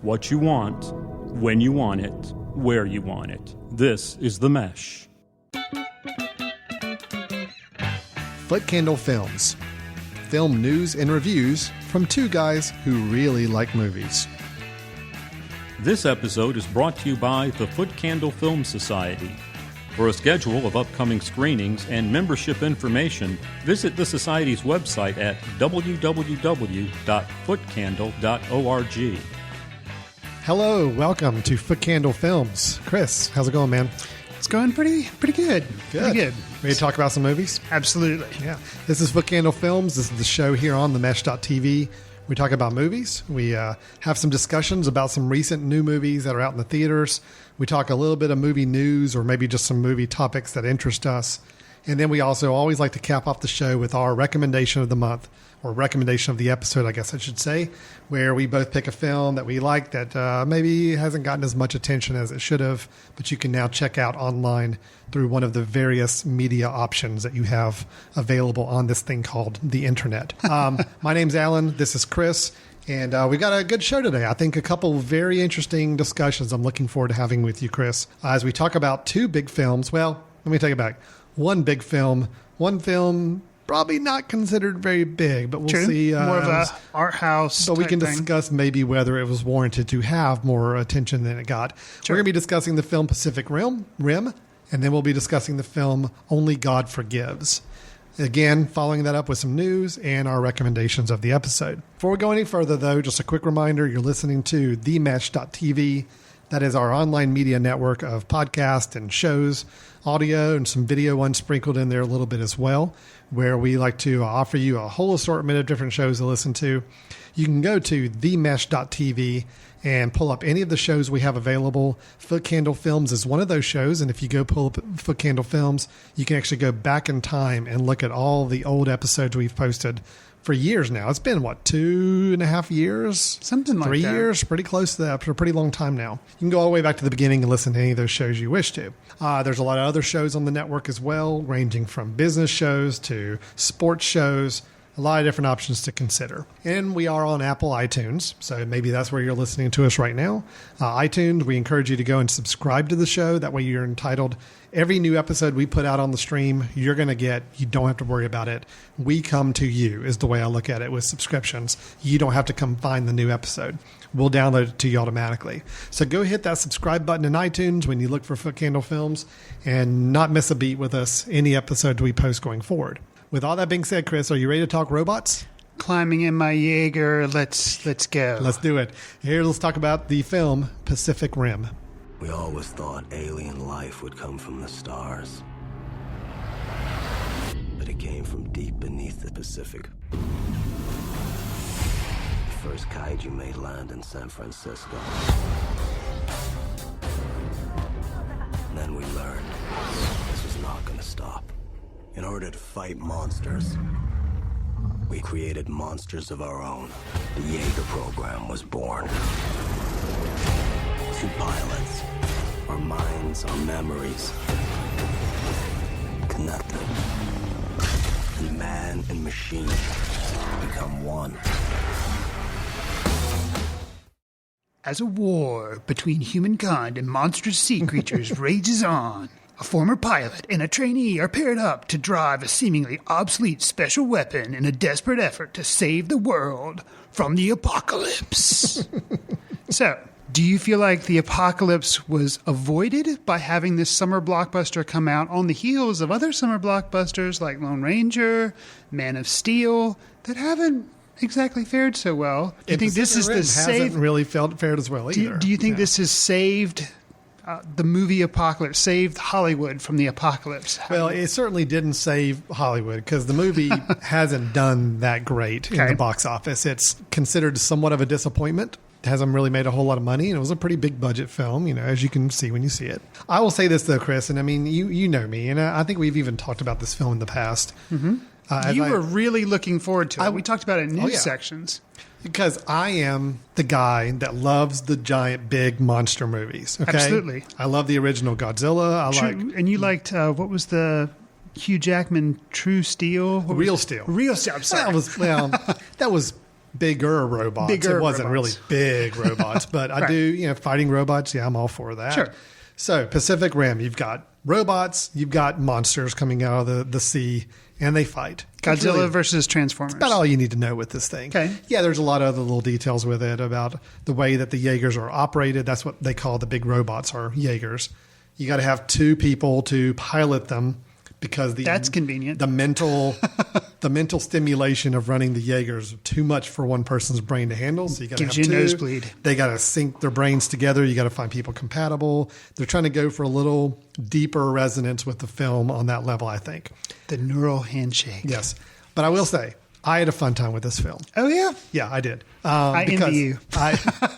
what you want, when you want it, where you want it. This is The Mesh. Footcandle Films. Film news and reviews from two guys who really like movies. This episode is brought to you by the Footcandle Film Society. For a schedule of upcoming screenings and membership information, visit the Society's website at www.footcandle.org. Hello, welcome to Footcandle Films. Chris, how's it going, man? It's going pretty good. Pretty good. Ready to talk about some movies? Absolutely. Yeah. This is Footcandle Films. This is the show here on themesh.tv. We talk about movies. We have some discussions about some recent new movies that are out in the theaters. We talk a little bit of movie news or maybe just some movie topics that interest us. And then we also always like to cap off the show with our recommendation of the month, or recommendation of the episode, I guess I should say, where we both pick a film that we like that maybe hasn't gotten as much attention as it should have, but you can now check out online through one of the various media options that you have available on this thing called the internet. My name's Alan. This is Chris. And we've got a good show today. I think a couple very interesting discussions I'm looking forward to having with you, Chris, as we talk about two big films. Well, let me take it back. One big film, one film probably not considered very big, but we'll see. More of a art house. But we can thing. discuss maybe whether it was warranted to have more attention than it got. Sure. We're going to be discussing the film Pacific Rim, and then we'll be discussing the film Only God Forgives. Again, following that up with some news and our recommendations of the episode. Before we go any further, though, just a quick reminder, you're listening to themesh.tv. That is our online media network of podcasts and shows, audio, and some video ones sprinkled in there a little bit as well, where we like to offer you a whole assortment of different shows to listen to. You can go to themesh.tv and pull up any of the shows we have available. Footcandle Films is one of those shows, and if you go pull up Footcandle Films, you can actually go back in time and look at all the old episodes we've posted for years now. It's been, 2.5 years? Something like 3 that. years, pretty close to that for a pretty long time now. You can go all the way back to the beginning and listen to any of those shows you wish to. There's a lot of other shows on the network as well, ranging from business shows to sports shows. A lot of different options to consider. And we are on Apple iTunes, so maybe that's where you're listening to us right now. iTunes, we encourage you to go and subscribe to the show. That way you're entitled. Every new episode we put out on the stream, you're going to get. You don't have to worry about it. We come to you is the way I look at it with subscriptions. You don't have to come find the new episode. We'll download it to you automatically. So go hit that subscribe button in iTunes when you look for Footcandle Films and not miss a beat with us any episode we post going forward. With all that being said, Chris, are you ready to talk robots? Climbing in my Jaeger. Let's go. Let's do it. Here, let's talk about the film Pacific Rim. We always thought alien life would come from the stars. But it came from deep beneath the Pacific. The first kaiju made land in San Francisco. And then we learned this was not going to stop. In order to fight monsters, we created monsters of our own. The Jaeger program was born. Two pilots, our minds, our memories, connected. And man and machine become one. As a war between humankind and monstrous sea creatures rages on, a former pilot and a trainee are paired up to drive a seemingly obsolete special weapon in a desperate effort to save the world from the apocalypse. So, do you feel like the apocalypse was avoided by having this summer blockbuster come out on the heels of other summer blockbusters like Lone Ranger, Man of Steel, that haven't exactly fared so well? Do you think this is the save? Hasn't really fared as well either. Do you think this has saved the movie apocalypse, saved Hollywood from the apocalypse? Well, it certainly didn't save Hollywood because the movie hasn't done that great in the box office. It's considered somewhat of a disappointment. It hasn't really made a whole lot of money, and it was a pretty big budget film, as you can see when you see it. I will say this, though, Chris, and I mean, you know me, and I think we've even talked about this film in the past. Mm-hmm. You were really looking forward to it. We talked about it in news sections. Because I am the guy that loves the giant, big monster movies. Okay? Absolutely. I love the original Godzilla. And you liked, what was the Hugh Jackman True Steel? Real Steel. Real Steel, I'm sorry. That was bigger robots. It wasn't really big robots, but I do, fighting robots. Yeah, I'm all for that. Sure. So Pacific Rim, you've got robots, you've got monsters coming out of the sea, and they fight. Godzilla versus Transformers. That's about all you need to know with this thing. Okay. Yeah, there's a lot of other little details with it about the way that the Jaegers are operated. That's what they call the big robots, are Jaegers. You got to have 2 people to pilot them because that's convenient. The mental stimulation of running the Jaegers is too much for one person's brain to handle. So you got to have 2. Nosebleed. They got to sync their brains together. You got to find people compatible. They're trying to go for a little deeper resonance with the film on that level, I think. The neural handshake. Yes. But I will say, I had a fun time with this film. Oh, yeah? Yeah, I did. I envy you.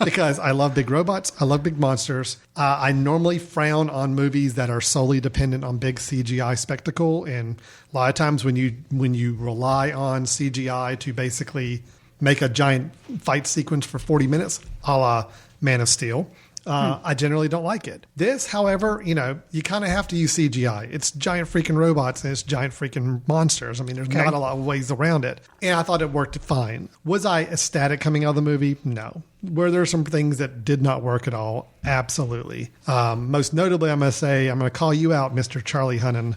Because I love big robots. I love big monsters. I normally frown on movies that are solely dependent on big CGI spectacle. And a lot of times when you rely on CGI to basically make a giant fight sequence for 40 minutes, a la Man of Steel, I generally don't like it. This, however, you kind of have to use CGI. It's giant freaking robots and it's giant freaking monsters. I mean, there's not a lot of ways around it. And I thought it worked fine. Was I ecstatic coming out of the movie? No. Were there some things that did not work at all? Absolutely. Most notably, I'm going to call you out, Mr. Charlie Hunnam,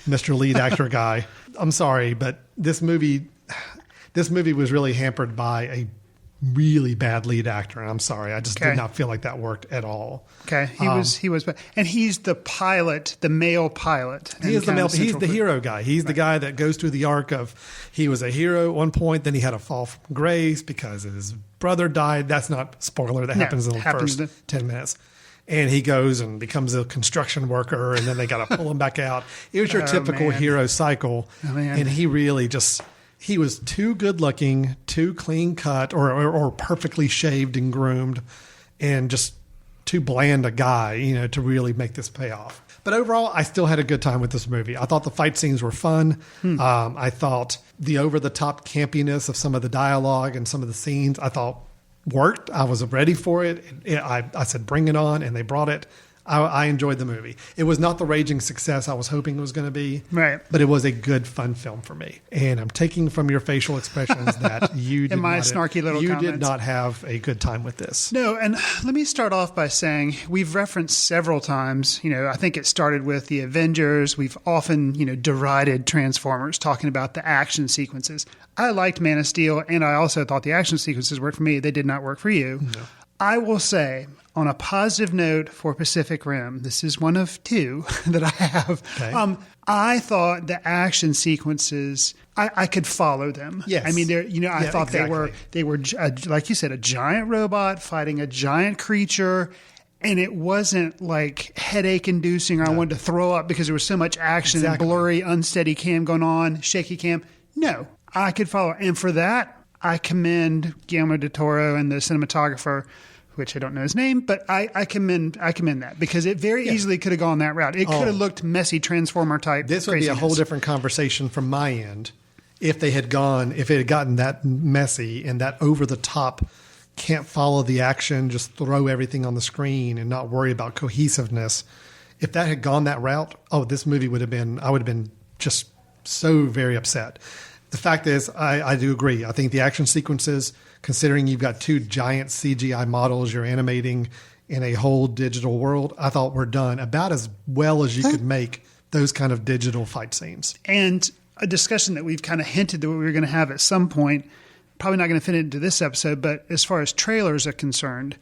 Mr. Lead Actor Guy. I'm sorry, but this movie was really hampered by a really bad lead actor, and I'm sorry, I just did not feel like that worked at all. Okay, he was, and he's the pilot, the male pilot. He's the hero guy. He's the guy that goes through the arc of he was a hero at one point, then he had a fall from grace because his brother died. That's not spoiler. That happens in the first 10 minutes. And he goes and becomes a construction worker, and then they got to pull him back out. It was your typical hero cycle, and he really just. He was too good looking, too clean cut, or perfectly shaved and groomed, and just too bland a guy, to really make this pay off. But overall, I still had a good time with this movie. I thought the fight scenes were fun. I thought the over-the-top campiness of some of the dialogue and some of the scenes, I thought worked. I was ready for it. I said, bring it on, and they brought it. I enjoyed the movie. It was not the raging success I was hoping it was going to be, right? But it was a good, fun film for me. And I'm taking from your facial expressions that you did did not have a good time with this. No, and let me start off by saying we've referenced several times. I think it started with the Avengers. We've often, derided Transformers, talking about the action sequences. I liked Man of Steel, and I also thought the action sequences worked for me. They did not work for you. No. I will say, on a positive note for Pacific Rim, this is one of 2 that I have. Okay. I thought the action sequences, I could follow them. Yes. I mean, I thought they were like you said, a giant robot fighting a giant creature. And it wasn't like headache inducing or I wanted to throw up because there was so much action and blurry, unsteady cam going on, shaky cam. No, I could follow. And for that, I commend Guillermo De Toro and the cinematographer, which I don't know his name, but I commend that because it very easily could have gone that route. It could have looked messy, Transformer type. This would be a whole different conversation from my end if it had gotten that messy and that over the top, can't follow the action, just throw everything on the screen and not worry about cohesiveness. If that had gone that route, this movie I would have been just so very upset. The fact is, I do agree. I think the action sequences, considering you've got 2 giant CGI models you're animating in a whole digital world, I thought were done about as well as you could make those kind of digital fight scenes. And a discussion that we've kind of hinted that we were going to have at some point, probably not going to fit into this episode, but as far as trailers are concerned,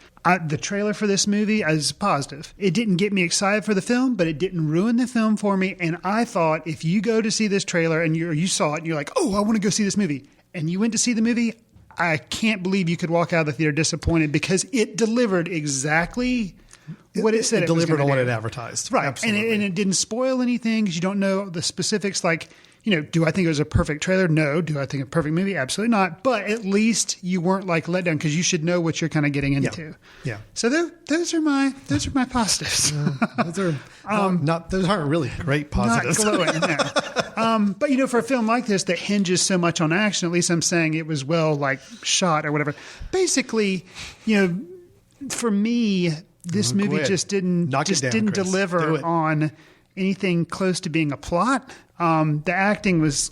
the trailer for this movie is positive. It didn't get me excited for the film, but it didn't ruin the film for me. And I thought if you go to see this trailer and you saw it and you're like, I want to go see this movie, and you went to see the movie, I can't believe you could walk out of the theater disappointed because it delivered exactly what it said. It delivered on what it advertised. Right. Absolutely. And it didn't spoil anything because you don't know the specifics like, do I think it was a perfect trailer? No. Do I think a perfect movie? Absolutely not. But at least you weren't like let down because you should know what you're kind of getting into. Yeah. So those are my positives. Those aren't really great positives. Not glowing, no. But for a film like this that hinges so much on action, at least I'm saying it was well shot or whatever. Basically, for me, this movie just didn't deliver on anything close to being a plot. The acting was,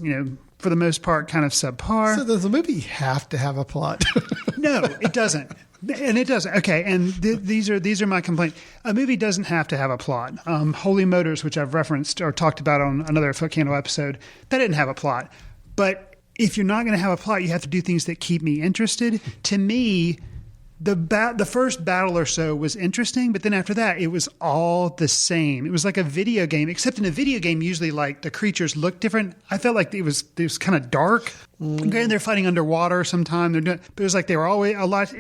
for the most part, kind of subpar. So does the movie have to have a plot? No, it doesn't. And it doesn't. Okay, and these are my complaints. A movie doesn't have to have a plot. Holy Motors, which I've referenced or talked about on another Footcandle episode, that didn't have a plot. But if you're not going to have a plot, you have to do things that keep me interested. To me, the first battle or so was interesting, but then after that, it was all the same. It was like a video game, except in a video game, usually like the creatures look different. I felt like it was kind of dark. Granted, they're fighting underwater sometime. But it was like they were always a lot.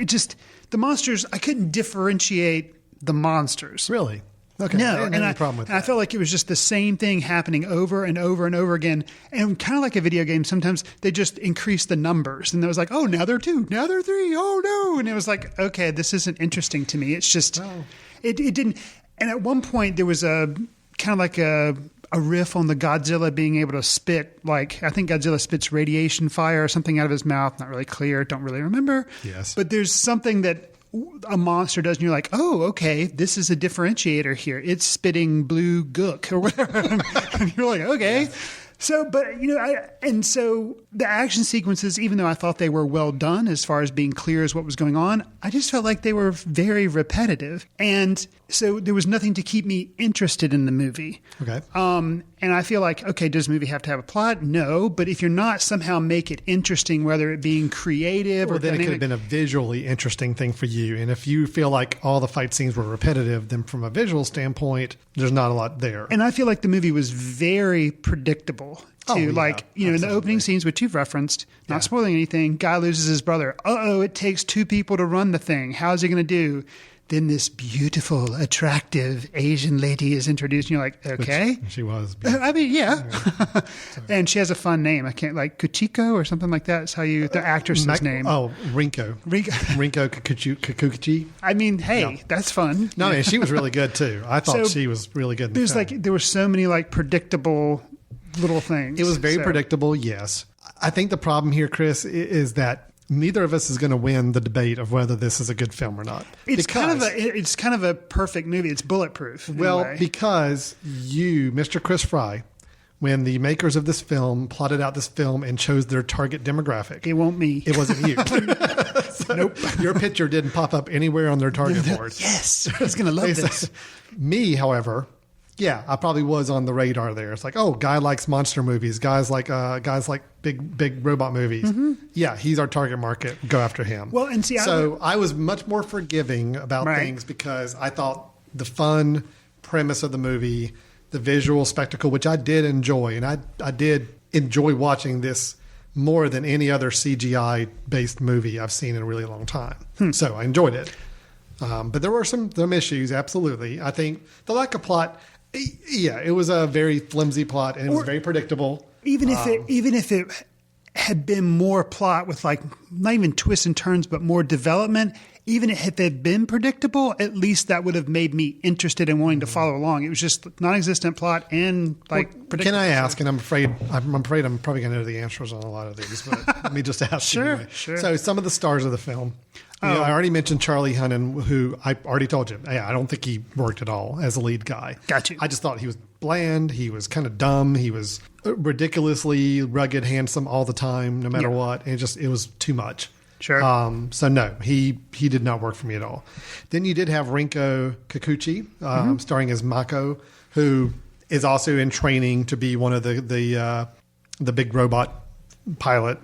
The monsters, I couldn't differentiate the monsters. Really? Okay. No, I didn't have any problem with that. I felt like it was just the same thing happening over and over and over again. And kind of like a video game, sometimes they just increase the numbers. And it was like, oh, now they're 2, now they're 3, oh no. And it was like, okay, this isn't interesting to me. It's just, it didn't. And at one point there was a kind of like a riff on the Godzilla being able to spit, like, I think Godzilla spits radiation fire or something out of his mouth. Not really clear. Don't really remember. Yes. But there's something that a monster does, and you're like, oh, okay, this is a differentiator here. It's spitting blue gook or whatever. And you're like, okay. Yeah. So, but, so the action sequences, even though I thought they were well done as far as being clear as what was going on, I just felt like they were very repetitive. And so there was nothing to keep me interested in the movie. Okay. And I feel like, okay, does the movie have to have a plot? No. But if you're not, somehow make it interesting, whether it being creative or then dynamic. It could have been a visually interesting thing for you. And if you feel like all the fight scenes were repetitive, then from a visual standpoint, there's not a lot there. And I feel like the movie was very predictable. In the opening scenes, which you've referenced, not spoiling anything, guy loses his brother. It takes 2 people to run the thing. How's he going to do? Then this beautiful, attractive Asian lady is introduced, and you're like, okay. Which she was beautiful. I mean, yeah. And she has a fun name. I can't, like Kuchiko or something like that. It's how the actress's name. Oh, Rinko. Rinko Kikuchi. I mean, hey, that's fun. No, and she was really good too. I thought she was really good. There were so many like predictable little things. It was very predictable, yes. I think the problem here, Chris, is that neither of us is going to win the debate of whether this is a good film or not. It's kind of a perfect movie. It's bulletproof. Well, because you, Mr. Chris Fry, when the makers of this film plotted out this film and chose their target demographic. It won't me. It wasn't you. Nope. Your picture didn't pop up anywhere on their target board. Yes. I was going to love this. Me, however... Yeah, I probably was on the radar there. It's like, oh, guy likes monster movies. Guys like big robot movies. Mm-hmm. Yeah, he's our target market. Go after him. Well, and see, I was much more forgiving about things because I thought the fun premise of the movie, the visual spectacle, which I did enjoy, and I did enjoy watching this more than any other CGI based movie I've seen in a really long time. So I enjoyed it. But there were some issues. Absolutely, I think the lack of plot. Yeah, it was a very flimsy plot, and it was very predictable. Even if it had been more plot with like not even twists and turns, but more development, even if it had been predictable, at least that would have made me interested in wanting to follow along. It was just non-existent plot and predictable. Can I ask? And I'm afraid I'm probably going to know the answers on a lot of these, but let me just ask. Sure, anyway. Sure. So some of the stars of the film. I already mentioned Charlie Hunnam, who I already told you. Yeah, I don't think he worked at all as a lead guy. Got you. I just thought he was bland. He was kind of dumb. He was ridiculously rugged, handsome all the time, no matter what. And it was too much. Sure. So no, he did not work for me at all. Then you did have Rinko Kikuchi, starring as Mako, who is also in training to be one of the big robot pilot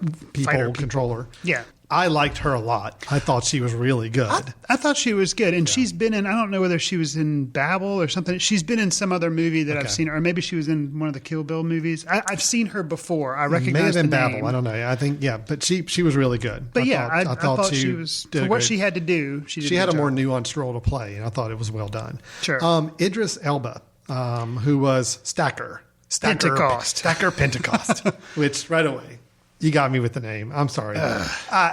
controller. Yeah. I liked her a lot. I thought she was really good. I thought she was good. And she's been in, I don't know whether she was in Babel or something. She's been in some other movie that I've seen her, or maybe she was in one of the Kill Bill movies. I've seen her before. I recognize the name. Babel. I don't know. I think, but she was really good. But I thought she was, for what she had to do, she had a more nuanced role to play, and I thought it was well done. Sure. Idris Elba, who was Stacker Pentecost, which right away, you got me with the name. I'm sorry.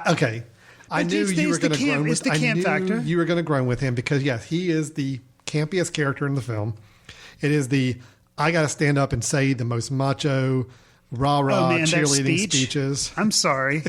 Okay. I knew you were going to groan with him. I knew you were going to groan with him because, yes, he is the campiest character in the film. It is I got to stand up and say the most macho, rah-rah that cheerleading speeches. I'm sorry.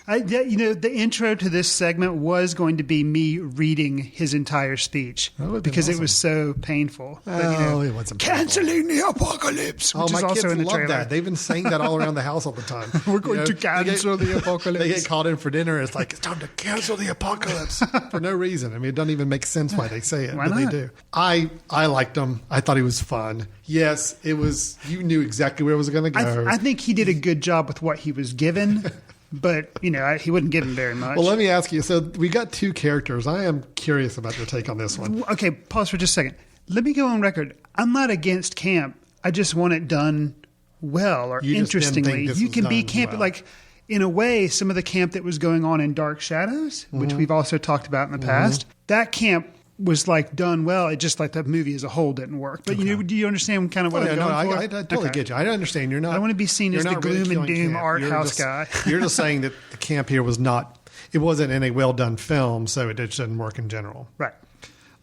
The intro to this segment was going to be me reading his entire speech because it was so painful. It wasn't canceling the apocalypse, which is also in the trailer. That. They've been saying that all around the house all the time. We're going to cancel the apocalypse. They get called in for dinner. It's like, it's time to cancel the apocalypse for no reason. I mean, it doesn't even make sense why they say it, but they do. I liked him. I thought he was fun. Yes, it was. You knew exactly where it was going to go. I think he did a good job with what he was given. But, he wouldn't give him very much. Well, let me ask you. So we got two characters. I am curious about your take on this one. Okay, pause for just a second. Let me go on record. I'm not against camp. I just want it done well or interestingly. You can be camp. Well. Like, in a way, some of the camp that was going on in Dark Shadows, which we've also talked about in the past, that camp was like done well. It just like the movie as a whole didn't work. But do you understand kind of what I'm going for? I totally get you. I understand. You're not. I want to be seen as the gloom and doom art house guy. You're just saying that the camp here was not. It wasn't in a well done film, so it just didn't work in general. Right.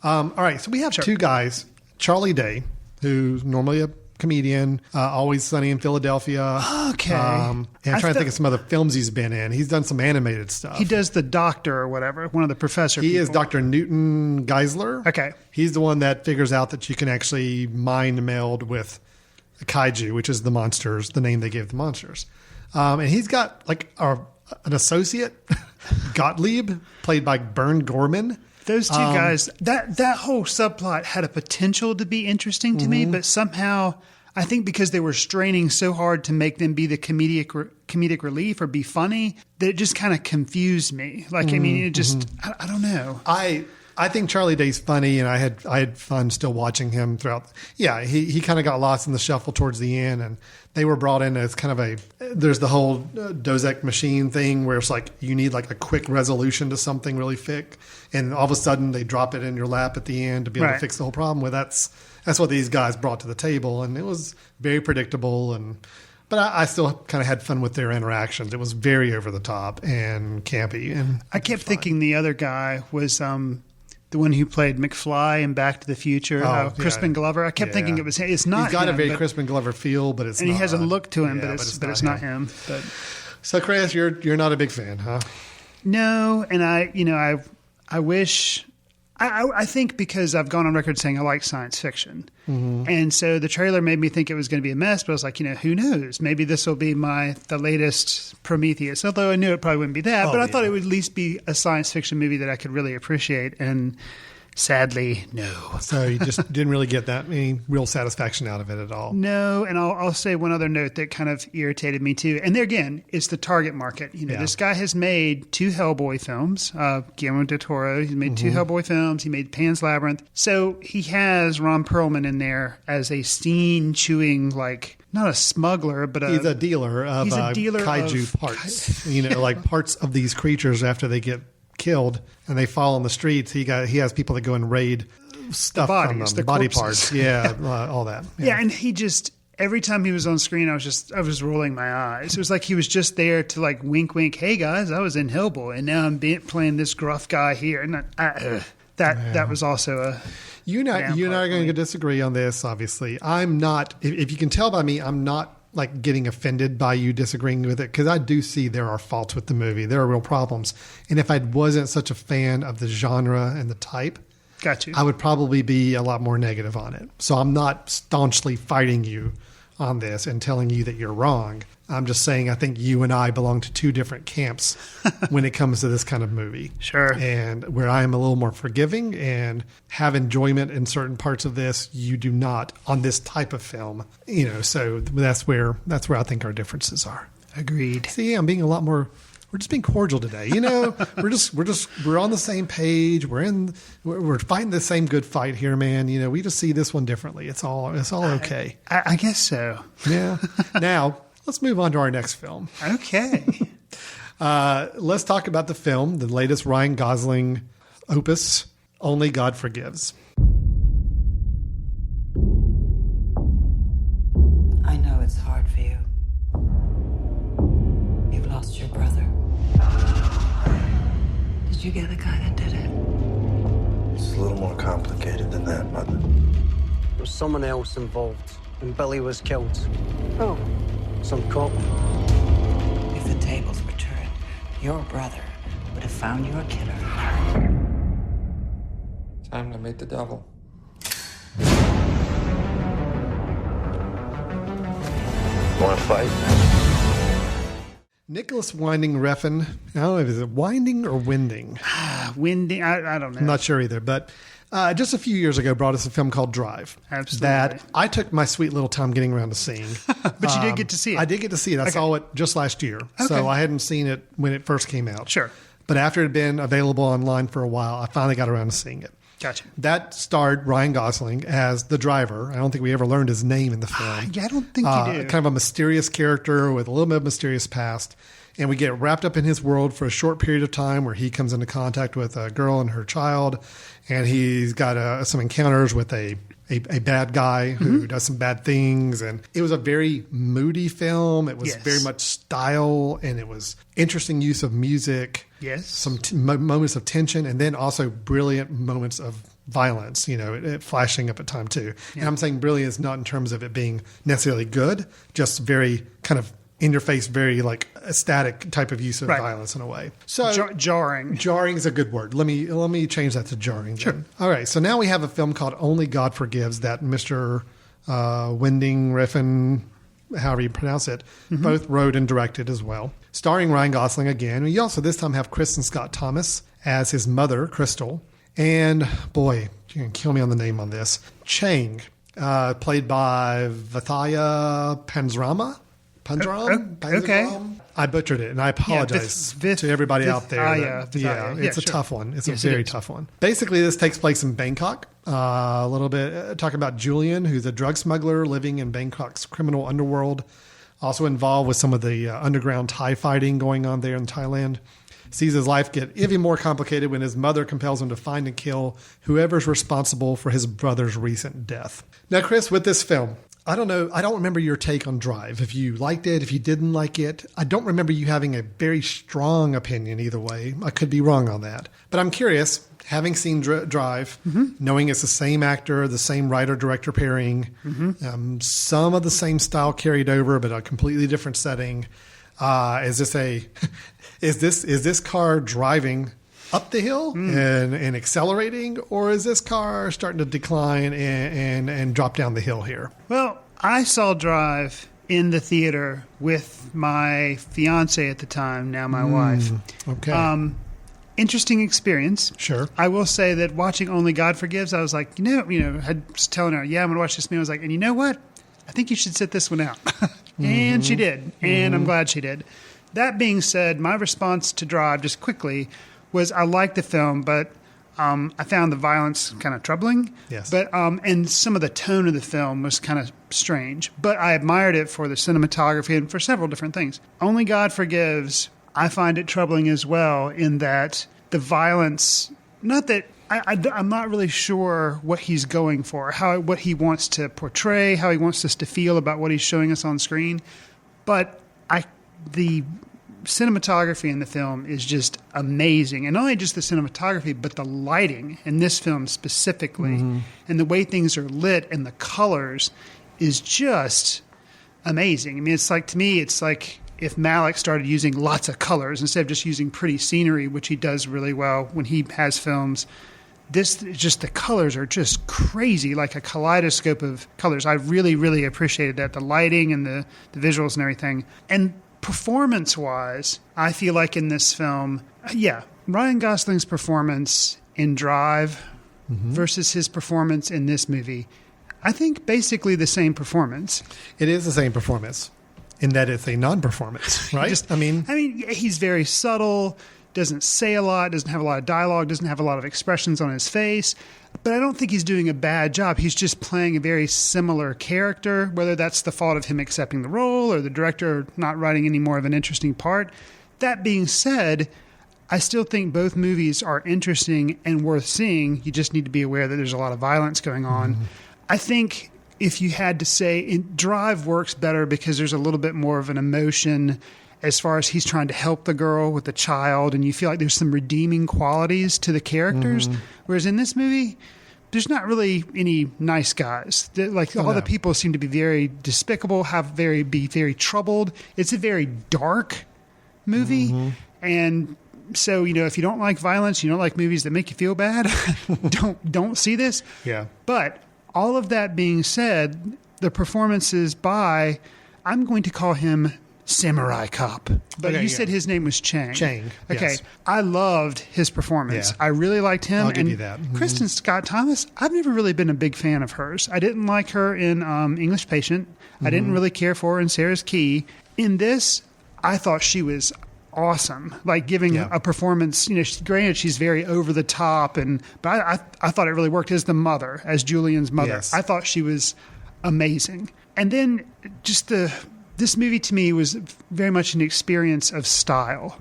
All right. So we have two guys. Charlie Day, who's normally a comedian, Always Sunny in Philadelphia. Okay. And I'm trying to think of some other films he's been in. He's done some animated stuff. He does the doctor or whatever, one of the professor people. Is Dr. Newton Geisler. Okay. He's the one that figures out that you can actually mind meld with a kaiju, which is the monsters, the name they gave the monsters. And he's got like an associate, Gottlieb, played by Bern Gorman. Those two guys, that whole subplot had a potential to be interesting to me, but somehow I think because they were straining so hard to make them be the comedic relief or be funny, that it just kind of confused me. Like, I mean, it just, I don't know. I think Charlie Day's funny, and I had fun still watching him throughout. Yeah, he kind of got lost in the shuffle towards the end, and they were brought in as kind of there's the whole Dos Ex Machine thing where it's like you need like a quick resolution to something really thick, and all of a sudden they drop it in your lap at the end to be able to fix the whole problem. Well, that's what these guys brought to the table, and it was very predictable But I still kind of had fun with their interactions. It was very over the top and campy. And I kept thinking the other guy was the one who played McFly in Back to the Future, Crispin Glover. I kept thinking it's not. He's got him, a very Crispin Glover feel, but it's and not. He has a look to him, but it's not him. But so, Chris, you're not a big fan, huh? No, and I wish. I think because I've gone on record saying I like science fiction. And so the trailer made me think it was going to be a mess, but I was like, who knows? Maybe this will be the latest Prometheus, although I knew it probably wouldn't be that. But I thought it would at least be a science fiction movie that I could really appreciate. And sadly, no. So you just didn't really get any real satisfaction out of it at all? No, and I'll say one other note that kind of irritated me too. And there again, it's the target market. This guy has made 2 Hellboy films. Guillermo De Toro, he's made 2 Hellboy films. He made Pan's Labyrinth. So he has Ron Perlman in there as a scene-chewing, like, not a smuggler, but he's a dealer of kaiju parts. Like parts of these creatures after they get killed and they fall on the streets. He has people that go and raid stuff from them, body parts, all that. Yeah, and he just every time he was on screen, I was rolling my eyes. It was like he was just there to like wink, hey guys, I was in Hellboy, and now I'm playing this gruff guy here, and that was also a. You and I are going to disagree on this. Obviously, I'm not. If you can tell by me, I'm not like getting offended by you disagreeing with it, because I do see there are faults with the movie. There are real problems. And if I wasn't such a fan of the genre and the type, I would probably be a lot more negative on it. So I'm not staunchly fighting you on this and telling you that you're wrong. I'm just saying I think you and I belong to 2 different camps when it comes to this kind of movie. Sure. And where I am a little more forgiving and have enjoyment in certain parts of this, you do not on this type of film. So that's where I think our differences are. Agreed. See, I'm being a lot more. We're just being cordial today. We're on the same page. We're fighting the same good fight here, man. We just see this one differently. It's all okay. I guess so. Yeah. Now, let's move on to our next film. Okay. Let's talk about the film, the latest Ryan Gosling opus, Only God Forgives. I know it's hard for you. You've lost your brother. Did you get the guy that did it? It's a little more complicated than that, Mother. There was someone else involved, and Billy was killed. Oh. Some cop. If the tables were turned, your brother would have found your killer. Time to meet the devil. Want to fight? Nicolas Winding Refn. I don't know if it's Winding or Winding. Winding, I don't know. I'm not sure either, but just a few years ago brought us a film called Drive. Absolutely. That I took my sweet little time getting around to seeing. But you did get to see it. I did get to see it. I saw it just last year. Okay. So I hadn't seen it when it first came out. Sure. But after it had been available online for a while, I finally got around to seeing it. Gotcha. That starred Ryan Gosling as the driver. I don't think we ever learned his name in the film. Yeah, I don't think you do. Kind of a mysterious character with a little bit of mysterious past. And we get wrapped up in his world for a short period of time where he comes into contact with a girl and her child. And he's got some encounters with a bad guy who does some bad things. And it was a very moody film. It was very much style, and it was interesting use of music. Yes. Some moments of tension, and then also brilliant moments of violence, it flashing up at time too. Yeah. And I'm saying brilliance not in terms of it being necessarily good, just very kind of in your face, very like ecstatic type of use of violence in a way. So jarring. Jarring is a good word. Let me change that to jarring. Sure. Then. All right. So now we have a film called Only God Forgives that Mr. Winding Refn, however you pronounce it, both wrote and directed as well. Starring Ryan Gosling again. We also this time have Kristin Scott Thomas as his mother, Crystal. And boy, you can kill me on the name on this. Chang, played by Vithaya Panzram. Okay. I butchered it, and I apologize to everybody out there. It's a tough one. It's a very tough one. Basically, this takes place in Bangkok. A little bit talking about Julian, who's a drug smuggler living in Bangkok's criminal underworld. Also involved with some of the underground Thai fighting going on there in Thailand. Sees his life get even more complicated when his mother compels him to find and kill whoever's responsible for his brother's recent death. Now, Chris, with this film, I don't know. I don't remember your take on Drive. If you liked it, if you didn't like it, I don't remember you having a very strong opinion either way. I could be wrong on that. But I'm curious, having seen Drive, knowing it's the same actor, the same writer-director pairing, some of the same style carried over, but a completely different setting. Is this car driving up the hill and accelerating, or is this car starting to decline and drop down the hill here? Well, I saw Drive in the theater with my fiance at the time, now my wife. Okay. Interesting experience. Sure. I will say that watching Only God Forgives, I was like, I was telling her, I'm going to watch this movie. I was like, and you know what? I think you should sit this one out. And she did. And I'm glad she did. That being said, my response to Drive, just quickly, was I liked the film, but I found the violence kind of troubling. Yes. But and some of the tone of the film was kind of strange. But I admired it for the cinematography and for several different things. Only God Forgives, I find it troubling as well in that the violence, not that I'm not really sure what he's going for, what he wants to portray, how he wants us to feel about what he's showing us on screen. But the cinematography in the film is just amazing. And not only just the cinematography, but the lighting in this film specifically, and the way things are lit and the colors is just amazing. I mean, it's like, to me, it's like if Malick started using lots of colors instead of just using pretty scenery, which he does really well when he has films. This, just the colors are just crazy, like a kaleidoscope of colors. I really, really appreciated that, the lighting and the visuals and everything. And performance-wise, I feel like in this film, Ryan Gosling's performance in Drive versus his performance in this movie, I think basically the same performance. It is the same performance in that it's a non-performance, right? I mean, he's very subtle, doesn't say a lot, doesn't have a lot of dialogue, doesn't have a lot of expressions on his face. But I don't think he's doing a bad job. He's just playing a very similar character, whether that's the fault of him accepting the role or the director not writing any more of an interesting part. That being said, I still think both movies are interesting and worth seeing. You just need to be aware that there's a lot of violence going on. I think if you had to say, Drive works better because there's a little bit more of an emotion as far as he's trying to help the girl with the child, and you feel like there's some redeeming qualities to the characters. Whereas in this movie, there's not really any nice guys. All the people seem to be very despicable, be very troubled. It's a very dark movie. And so, if you don't like violence, you don't like movies that make you feel bad, don't see this. Yeah. But all of that being said, the performances by, I'm going to call him Samurai Cop. But you said his name was Chang. Chang. Okay. Yes. I loved his performance. Yeah. I really liked him. I'll give you that. Kristin Scott Thomas, I've never really been a big fan of hers. I didn't like her in English Patient. I didn't really care for her in Sarah's Key. In this, I thought she was awesome, giving a performance. Granted, she's very over the top, but I thought it really worked as the mother, as Julian's mother. Yes. I thought she was amazing. And then just this movie to me was very much an experience of style.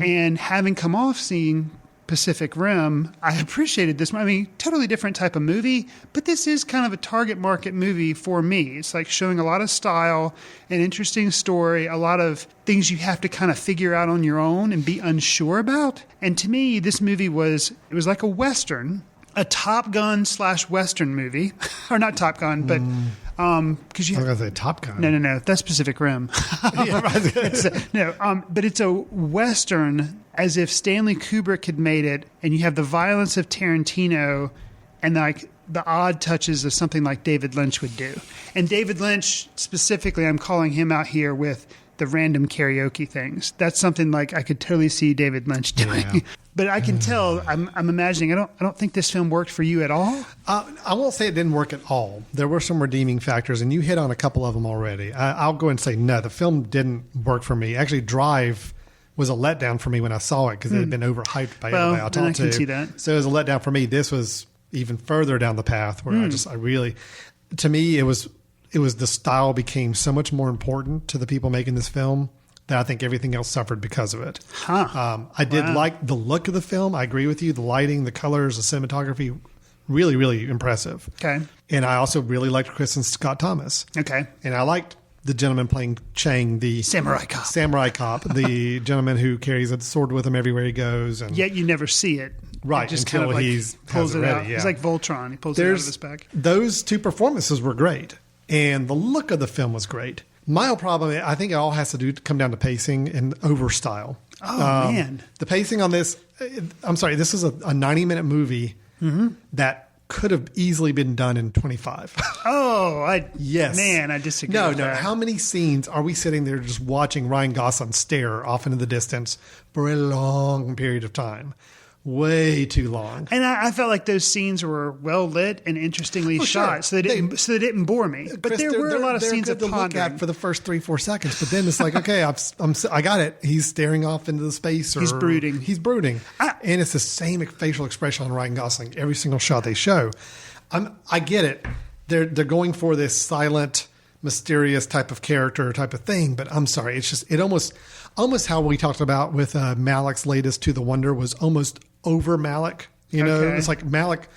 And having come off seeing Pacific Rim, I appreciated this. I mean, totally different type of movie, but this is kind of a target market movie for me. It's showing a lot of style, an interesting story, a lot of things you have to kind of figure out on your own and be unsure about. And to me, this movie was like a Western, a Top Gun / Western movie, or not Top Gun, but because you I was going to say Top Gun. No, that's Pacific Rim. But it's a Western, as if Stanley Kubrick had made it, and you have the violence of Tarantino and the odd touches of something like David Lynch would do. And David Lynch, specifically, I'm calling him out here with the random karaoke things. That's something I could totally see David Lynch doing. Yeah. But I can tell, I'm imagining, I don't think this film worked for you at all. I won't say it didn't work at all. There were some redeeming factors, and you hit on a couple of them already. I'll go and say, no, the film didn't work for me. Actually, Drive was a letdown for me when I saw it because it had been overhyped by everybody I talked to. I can see that. So it was a letdown for me. This was even further down the path where to me, it was the style became so much more important to the people making this film that I think everything else suffered because of it. I did like the look of the film. I agree with you. The lighting, the colors, the cinematography, really, really impressive. Okay. And I also really liked Kristin Scott Thomas. Okay. And I liked the gentleman playing Chang, the Samurai Cop, the gentleman who carries a sword with him everywhere he goes. And yet you never see it. Right, just until kind of he pulls it ready, out. Yeah. He's like Voltron. He pulls it out of his back. Those two performances were great, and the look of the film was great. My whole problem, I think it all has to come down to pacing and overstyle. Oh, man. The pacing on this, I'm sorry, this is a 90-minute movie that could have easily been done in 25. Yes. Man, I disagree with that. How many scenes are we sitting there just watching Ryan Gosling stare off into the distance for a long period of time? Way too long. And I felt like those scenes were well lit and interestingly shot, sure. so they didn't bore me. But Chris, there were a lot of scenes of to look at for the first 3-4 seconds, but then it's like, okay, I got it. He's staring off into the space. He's brooding. And it's the same facial expression on Ryan Gosling every single shot they show. I get it. They're going for this silent, mysterious type of character type of thing, but I'm sorry. It's just almost how we talked about with Malik's latest To the Wonder was almost over Malik. It's like Malik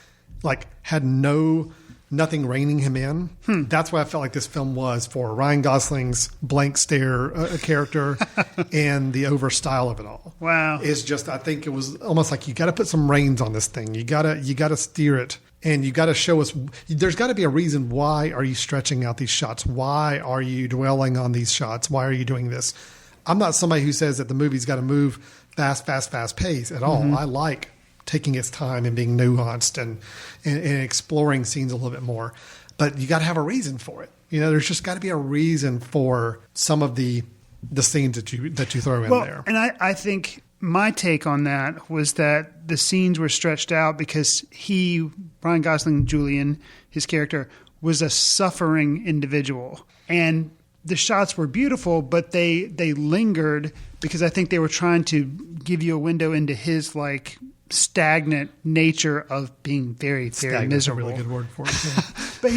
had nothing reining him in. That's what I felt like this film was for Ryan Gosling's blank stare character and the over style of it all. Wow. It's just, I think it was almost like you got to put some reins on this thing. You got to steer it. And you got to show us, there's got to be a reason. Why are you stretching out these shots? Why are you dwelling on these shots? Why are you doing this? I'm not somebody who says that the movie's got to move fast pace at all. I like taking its time and being nuanced and exploring scenes a little bit more. But you got to have a reason for it. There's just got to be a reason for some of the scenes that you throw in there. And I think my take on that was that the scenes were stretched out because Ryan Gosling, Julian, his character, was a suffering individual. And the shots were beautiful, but they lingered because I think they were trying to give you a window into his stagnant nature of being very, very miserable. A really good word for it. Yeah. But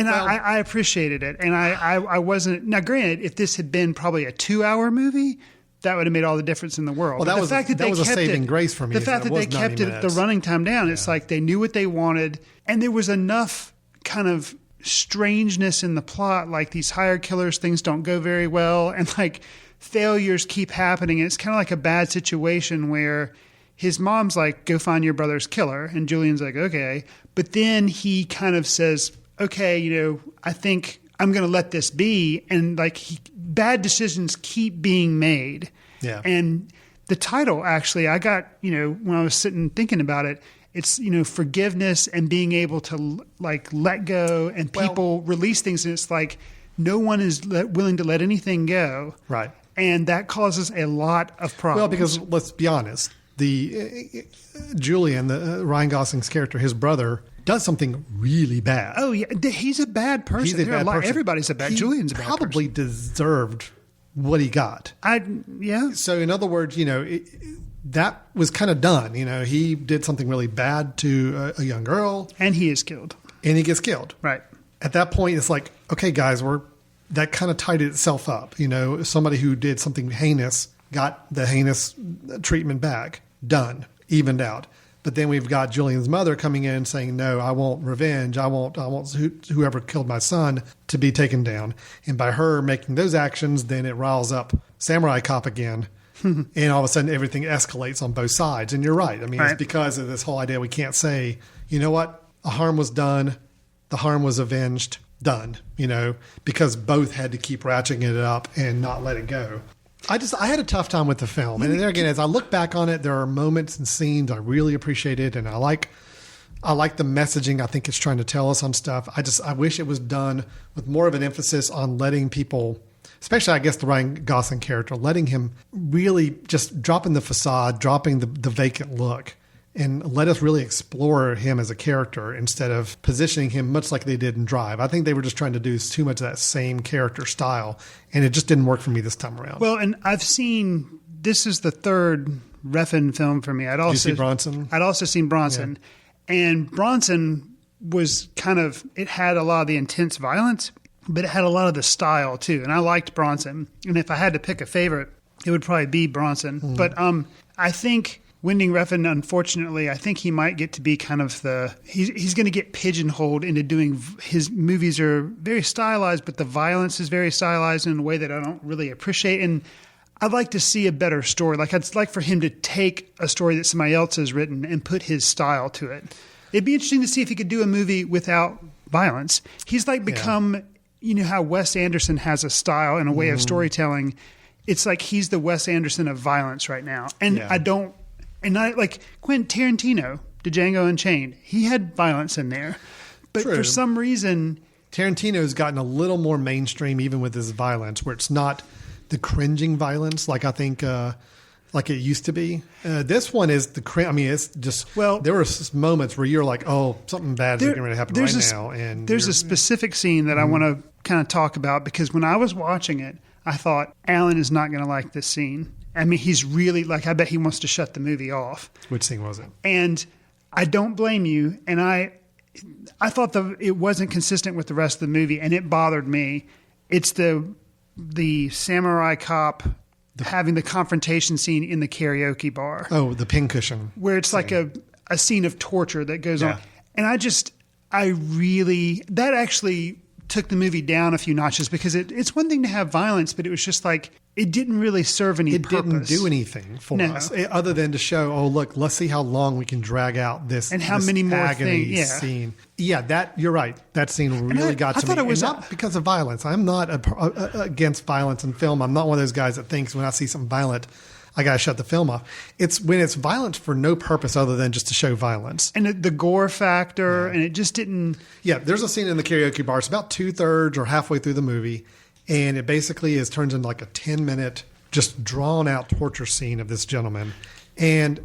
I appreciated it. And I wasn't, now granted, if this had been probably a 2-hour movie, that would have made all the difference in the world. Well, that was a saving grace for me. The fact that they kept the running time down, it's like they knew what they wanted, and there was enough kind of strangeness in the plot, like these hired killers, things don't go very well, and failures keep happening. And it's kind of like a bad situation where his mom's like, go find your brother's killer. And Julian's like, okay. But then he kind of says, okay, I think I'm going to let this be. And like bad decisions keep being made. Yeah. And the title, actually, I got, when I was sitting thinking about it, it's, forgiveness and being able to like let go and people release things. And it's like no one is willing to let anything go. Right. And that causes a lot of problems. Well, because let's be honest, Julian, Ryan Gosling's character, his brother, does something really bad. Oh, yeah. He's a bad person. He's a bad person. Everybody's a bad. Julian's a bad person. Probably deserved what he got. Yeah. So in other words, that was kind of done. He did something really bad to a young girl. And he is killed. And he gets killed. Right. At that point, it's like, okay, guys, that kind of tied itself up. Somebody who did something heinous got the heinous treatment back. Done. Evened out. But then we've got Julian's mother coming in saying, no, I want revenge. I want whoever killed my son to be taken down. And by her making those actions, then it riles up Samurai Cop again. And all of a sudden, everything escalates on both sides. And you're right. I mean, It's because of this whole idea we can't say, you know what? A harm was done. The harm was avenged. Done. Because both had to keep ratcheting it up and not let it go. I had a tough time with the film. And there again, as I look back on it, there are moments and scenes I really appreciated. And I like the messaging I think it's trying to tell us on stuff. I wish it was done with more of an emphasis on letting people, especially I guess the Ryan Gosling character, letting him really just dropping the facade, dropping the vacant look, and let us really explore him as a character instead of positioning him much like they did in Drive. I think they were just trying to do too much of that same character style, and it just didn't work for me this time around. Well, and this is the third Refn film for me. Did you see Bronson? I'd also seen Bronson. Yeah. And Bronson was it had a lot of the intense violence, but it had a lot of the style too. And I liked Bronson. And if I had to pick a favorite, it would probably be Bronson. Mm. But I think Winding Refn, unfortunately, I think he might get to be kind of he's going to get pigeonholed into doing, his movies are very stylized, but the violence is very stylized in a way that I don't really appreciate. And I'd like to see a better story. Like I'd like for him to take a story that somebody else has written and put his style to it. It'd be interesting to see if he could do a movie without violence. He's become, how Wes Anderson has a style and a way of storytelling. It's like he's the Wes Anderson of violence right now. And And I like Quentin Tarantino, Django Unchained. He had violence in there, but for some reason, Tarantino's gotten a little more mainstream, even with his violence, where it's not the cringing violence like I think like it used to be. This one is it's just there were moments where you're like, oh, something bad is going to happen right now. And there's a specific scene that I want to kind of talk about because when I was watching it, I thought Alan is not going to like this scene. I mean, he's really I bet he wants to shut the movie off. Which scene was it? And I don't blame you. And I thought it wasn't consistent with the rest of the movie, and it bothered me. It's the samurai cop having the confrontation scene in the karaoke bar. Oh, the pincushion. Where it's like a scene of torture that goes on. And that actually took the movie down a few notches because it's one thing to have violence, but it was just like, it didn't really serve any purpose. It didn't do anything for us other than to show, oh, look, let's see how long we can drag out this and how many more things. Scene. Yeah, you're right. That scene really got to me. It was not because of violence. I'm not against violence in film. I'm not one of those guys that thinks when I see something violent, I got to shut the film off. It's when it's violence for no purpose other than just to show violence. And the gore factor, and it just didn't... Yeah, there's a scene in the karaoke bar. It's about 2/3 or halfway through the movie. And it basically turns into like a 10-minute, just drawn-out torture scene of this gentleman. And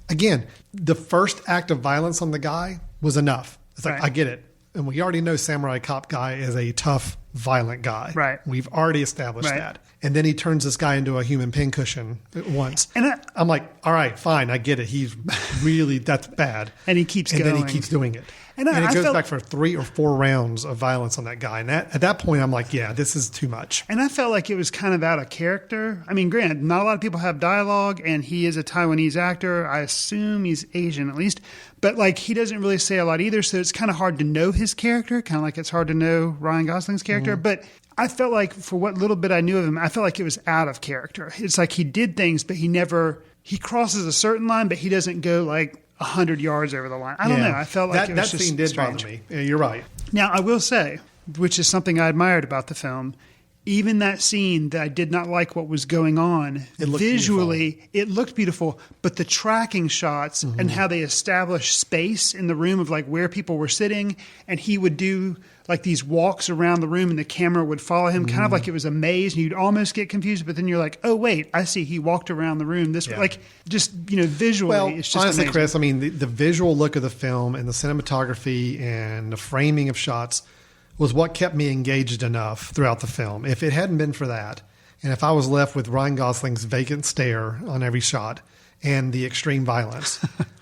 again, the first act of violence on the guy was enough. It's like, I get it. And we already know Samurai Cop guy is a tough, violent guy. Right. We've already established that. And then he turns this guy into a human pincushion at once. And I'm like, all right, fine, I get it. He's really, that's bad. And he keeps going. And then he keeps doing it. And it goes back for 3 or 4 rounds of violence on that guy. And at that point, I'm like, yeah, this is too much. And I felt like it was kind of out of character. I mean, granted, not a lot of people have dialogue, and he is a Taiwanese actor. I assume he's Asian at least. But he doesn't really say a lot either, so it's kind of hard to know his character, kind of like it's hard to know Ryan Gosling's character. But I felt like for what little bit I knew of him, I felt like it was out of character. It's like he did things, but he never he crosses a certain line, but he doesn't go like 100 yards over the line. I don't know. I felt like that scene did bother me. Yeah, you're right. Now, I will say, which is something I admired about the film, even that scene that I did not like what was going on, visually, it looked beautiful, but the tracking shots and how they established space in the room of like where people were sitting, and he would do like these walks around the room and the camera would follow him, kind of like it was a maze, and you'd almost get confused, but then you're like, oh, wait, I see he walked around the room this way. Like, just, visually, it's just honestly, amazing. Chris, I mean, the visual look of the film and the cinematography and the framing of shots was what kept me engaged enough throughout the film. If it hadn't been for that, and if I was left with Ryan Gosling's vacant stare on every shot and the extreme violence,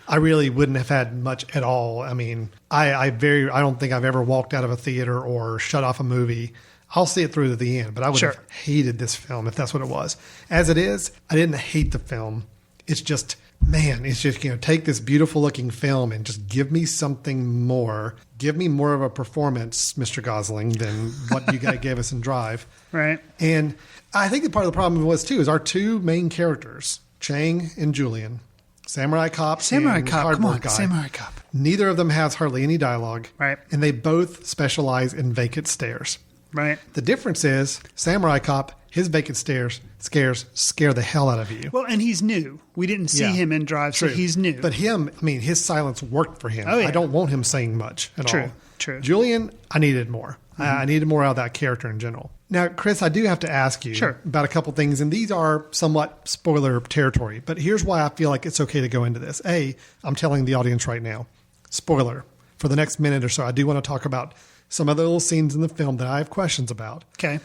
I really wouldn't have had much at all. I mean, I don't think I've ever walked out of a theater or shut off a movie. I'll see it through to the end, but I would have hated this film if that's what it was. As it is, I didn't hate the film. It's just, take this beautiful looking film and just give me something more. Give me more of a performance, Mr. Gosling, than what you guys gave us in Drive. Right. And I think that part of the problem was, too, is our two main characters, Chang and Julian, Samurai Cop and Cardboard Guy. Samurai Cop. Neither of them has hardly any dialogue. Right. And they both specialize in vacant stares. Right. The difference is Samurai Cop, his vacant scares scare the hell out of you. Well, and he's new. We didn't see him in Drive, so he's new. But him, I mean, his silence worked for him. Oh, yeah. I don't want him saying much at all. True. Julian, I needed more. I needed more out of that character in general. Now, Chris, I do have to ask you about a couple things, and these are somewhat spoiler territory, but here's why I feel like it's okay to go into this. A, I'm telling the audience right now, spoiler, for the next minute or so, I do want to talk about some other little scenes in the film that I have questions about. Okay.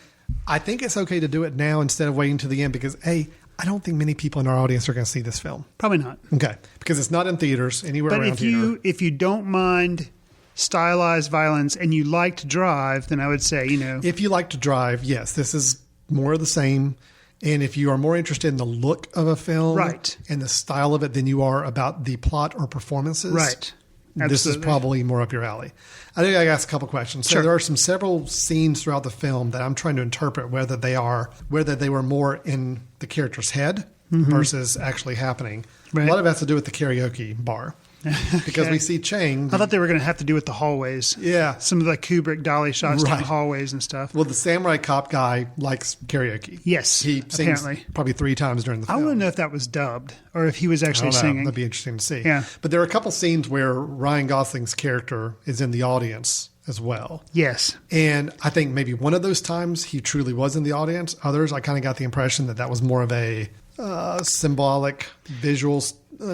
I think it's okay to do it now instead of waiting to the end because, A, I don't think many people in our audience are going to see this film. Probably not. Okay. Because it's not in theaters anywhere around here. But if you don't mind stylized violence and you like to drive, then I would say, If you like to drive, yes, this is more of the same. And if you are more interested in the look of a film and the style of it than you are about the plot or performances, this is probably more up your alley. I think I asked a couple questions. So there are several scenes throughout the film that I'm trying to interpret whether they were more in the character's head versus actually happening. Right. A lot of it has to do with the karaoke bar. Because we see Chang. I thought they were going to have to do with the hallways. Yeah. Some of the Kubrick dolly shots down the hallways and stuff. Well, the Samurai Cop guy likes karaoke. Yes, he sings probably 3 times during the film. I want to know if that was dubbed or if he was actually singing. That'd be interesting to see. Yeah. But there are a couple scenes where Ryan Gosling's character is in the audience as well. Yes. And I think maybe one of those times he truly was in the audience. Others, I kind of got the impression that was more of a symbolic visual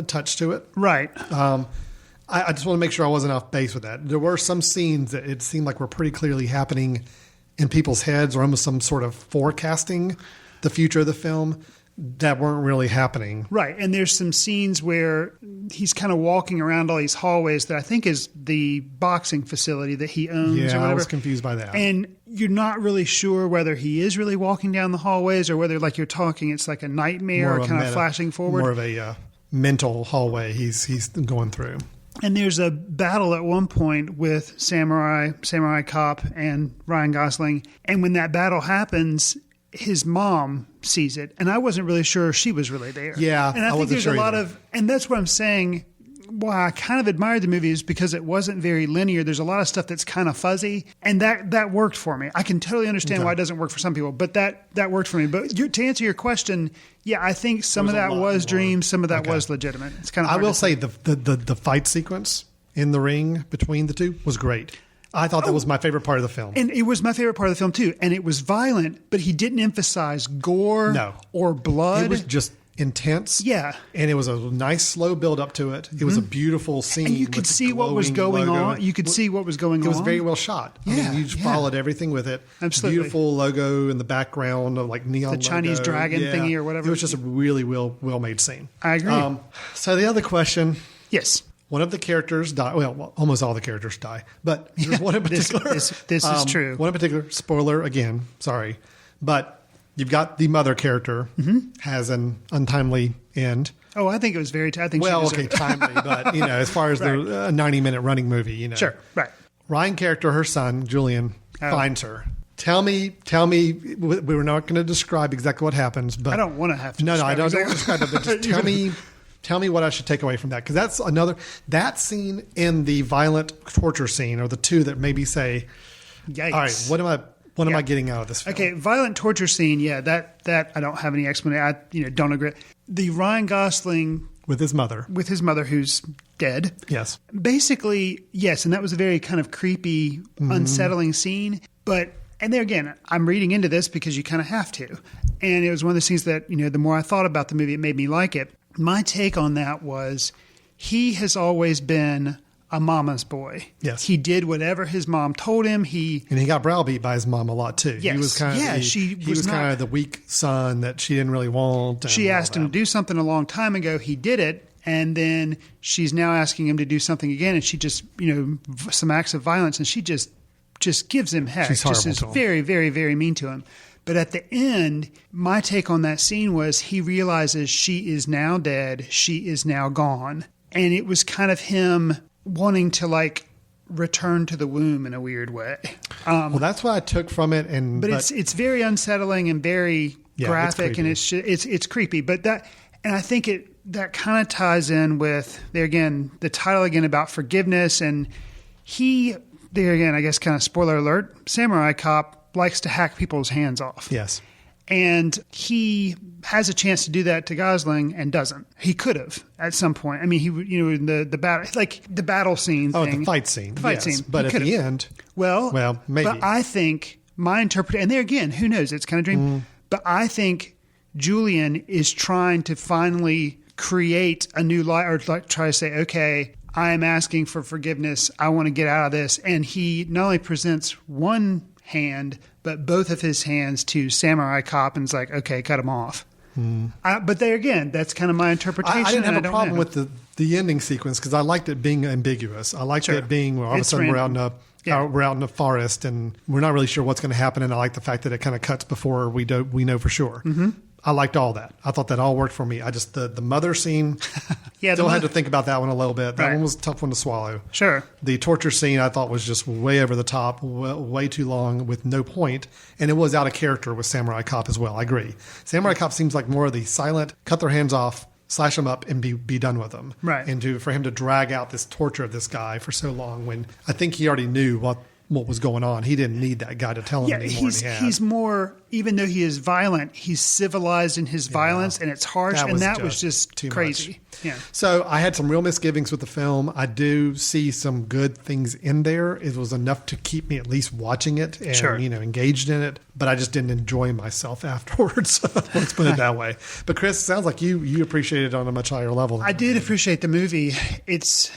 touch to it. Right. I just want to make sure I wasn't off base with that. There were some scenes that it seemed like were pretty clearly happening in people's heads or almost some sort of forecasting the future of the film that weren't really happening. Right. And there's some scenes where he's kind of walking around all these hallways that I think is the boxing facility that he owns or whatever. I was confused by that. And you're not really sure whether he is really walking down the hallways or whether, like you're talking, it's like a nightmare or kind of flashing forward. More of a mental hallway he's going through. And there's a battle at one point with Samurai Cop and Ryan Gosling. And when that battle happens, his mom sees it. And I wasn't really sure she was really there. Yeah, and I think there's a lot of, and that's what I'm saying. Why I kind of admired the movie is because it wasn't very linear. There's a lot of stuff that's kind of fuzzy, and that worked for me. I can totally understand why it doesn't work for some people, but that worked for me. But to answer your question, yeah, I think some of that was dreams, some of that was legitimate. It's kind of. I will say the fight sequence in the ring between the two was great. I thought that was my favorite part of the film. And it was my favorite part of the film, too. And it was violent, but he didn't emphasize gore or blood. It was just intense. Yeah. And it was a nice, slow build up to it. It was a beautiful scene. And you could see what was going on. You could see what was going on. It was very well shot. Yeah. I mean, you followed everything with it. Absolutely. Beautiful logo in the background of like neon the Chinese dragon thingy or whatever. It was just a really well made scene. I agree. So the other question. Yes. One of the characters die. Well, almost all the characters die. But there's one in particular. this is true. One in particular. Spoiler again. Sorry. But you've got the mother character has an untimely end. Oh, I think it was very. I think timely, but as far as the 90-minute running movie, Sure, right. Ryan character, her son Julian finds her Tell me. We're not going to describe exactly what happens, but I don't want to have to. No, I don't exactly. describe it. But just tell me what I should take away from that, because that's that scene and the violent torture scene are the two that maybe say, Yikes. all right, what am I getting out of this film? Okay, violent torture scene. Yeah, that I don't have any explanation. I don't agree. The Ryan Gosling with his mother, who's dead. Yes, basically yes, and that was a very kind of creepy, unsettling scene. But and there again, I'm reading into this because you kind of have to. And it was one of those things that the more I thought about the movie, it made me like it. My take on that was he has always been a mama's boy. Yes. He did whatever his mom told him. And he got browbeat by his mom a lot too. Yes. He was kind of he was kind of the weak son that she didn't really want. She asked him to do something a long time ago. He did it. And then she's now asking him to do something again. And she just, some acts of violence. And she just gives him heck. She's horrible just to is him. very, very, very mean to him. But at the end, my take on that scene was he realizes she is now dead. She is now gone. And it was kind of him wanting to return to the womb in a weird way. Well, that's what I took from it. But it's very unsettling and very graphic, and it's creepy. But I think that kind of ties in with the title again about forgiveness. And I guess kind of spoiler alert, Samurai Cop likes to hack people's hands off. Yes. And he has a chance to do that to Gosling and doesn't. He could have at some point. I mean, in the battle, the battle scene. Oh, thing, the fight scene. The fight scene. But at the end, well, maybe. But I think my interpretation, and there again, who knows? It's kind of dream. But I think Julian is trying to finally create a new life, or try to say, okay, I am asking for forgiveness. I want to get out of this. And he not only presents one hand, but both of his hands to Samurai Cop, and it's like, okay, cut him off. But there again, that's kind of my interpretation. I didn't have a problem with the ending sequence because I liked it being ambiguous. I liked it being all of a sudden we're out in a forest and we're not really sure what's going to happen. And I like the fact that it kind of cuts before we know for sure. Mm-hmm. I liked all that. I thought that all worked for me. I just the mother scene. Still had to think about that one a little bit. That one was a tough one to swallow. Sure. The torture scene I thought was just way over the top, way too long with no point, and it was out of character with Samurai Cop as well. I agree. Samurai Cop seems like more of the silent, cut their hands off, slash them up, and be done with them. Right. And for him to drag out this torture of this guy for so long when I think he already knew what was going on. He didn't need that guy to tell him anymore. He's more, even though he is violent, he's civilized in his violence, and it's harsh, that was just too crazy. Much. Yeah. So I had some real misgivings with the film. I do see some good things in there. It was enough to keep me at least watching it and engaged in it, but I just didn't enjoy myself afterwards. Let's put it that way. But Chris, it sounds like you appreciated it on a much higher level. I did appreciate the movie. It's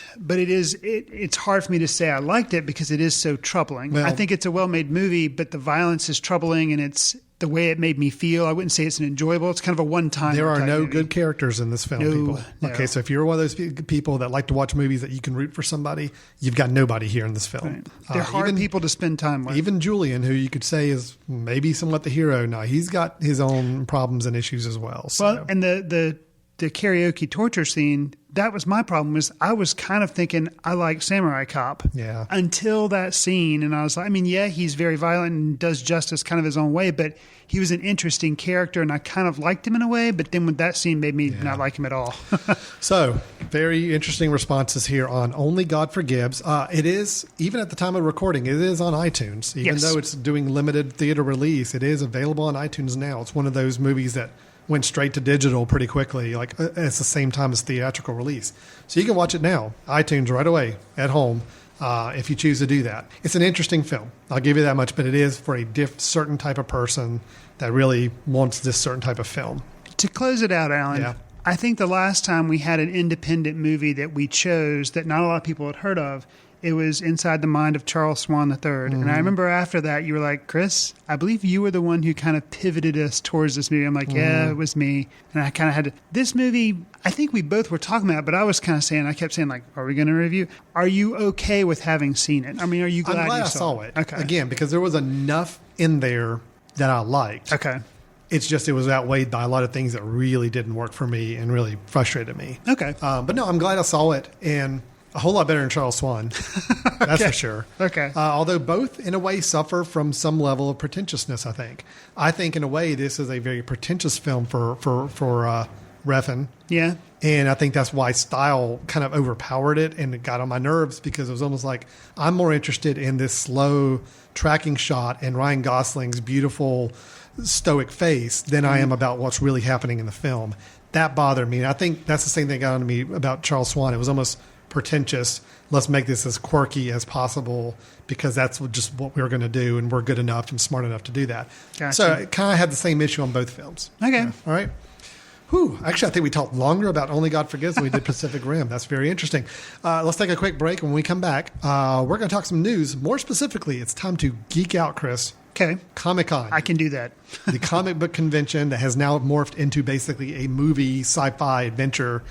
hard for me to say I liked it because it is so troubling. Well, I think it's a well-made movie, but the violence is troubling, and it's the way it made me feel. I wouldn't say it's an enjoyable. It's kind of a one-time. There are no movie. good characters in this film, people. Okay, so if you're one of those people that like to watch movies that you can root for somebody, you've got nobody here in this film. Right. They're hard people to spend time with. Even Julian, who you could say is maybe somewhat the hero now, he's got his own problems and issues as well. So. Well, and the karaoke torture scene, that was my problem. Was I was kind of thinking I like Samurai Cop until that scene, and I was like, he's very violent and does justice kind of his own way, but he was an interesting character, and I kind of liked him in a way. But then when that scene made me not like him at all. So very interesting responses here on Only God Forgives. It is, even at the time of recording, it is on iTunes, even though it's doing limited theater release. It is available on iTunes now. It's one of those movies that went straight to digital pretty quickly, like it's the same time as theatrical release. So you can watch it now, iTunes right away at home, if you choose to do that. It's an interesting film. I'll give you that much, but it is for a certain type of person that really wants this certain type of film. To close it out, Alan, I think the last time we had an independent movie that we chose that not a lot of people had heard of, it was Inside the Mind of Charles Swan III. Mm-hmm. And I remember after that, you were like, Chris, I believe you were the one who kind of pivoted us towards this movie. I'm like, it was me. And I kind of had to. This movie, I think we both were talking about it, but I was kind of saying, I kept saying, like, are we going to review? Are you okay with having seen it? I mean, are you glad I'm glad you I saw it? Okay. Again, because there was enough in there that I liked. Okay. It's just it was outweighed by a lot of things that really didn't work for me and really frustrated me. Okay. But no, I'm glad I saw it. And A whole lot better than Charles Swan. That's for sure. Okay. Although both, in a way, suffer from some level of pretentiousness, I think. I think, in a way, this is a very pretentious film for Refn. Yeah. And I think that's why style kind of overpowered it and it got on my nerves because it was almost like I'm more interested in this slow tracking shot and Ryan Gosling's beautiful stoic face than I am about what's really happening in the film. That bothered me. And I think that's the same thing that got on me about Charles Swan. It was almost pretentious. Let's make this as quirky as possible because that's just what we were going to do and we're good enough and smart enough to do that. Gotcha. So I kind of had the same issue on both films. Okay. All right. Whew. Actually, I think we talked longer about Only God Forgives than we did Pacific Rim. That's very interesting. Let's take a quick break. When we come back, we're going to talk some news. More specifically, it's time to geek out, Chris. Okay. ComicCon. I can do that. The comic book convention that has now morphed into basically a movie sci-fi adventure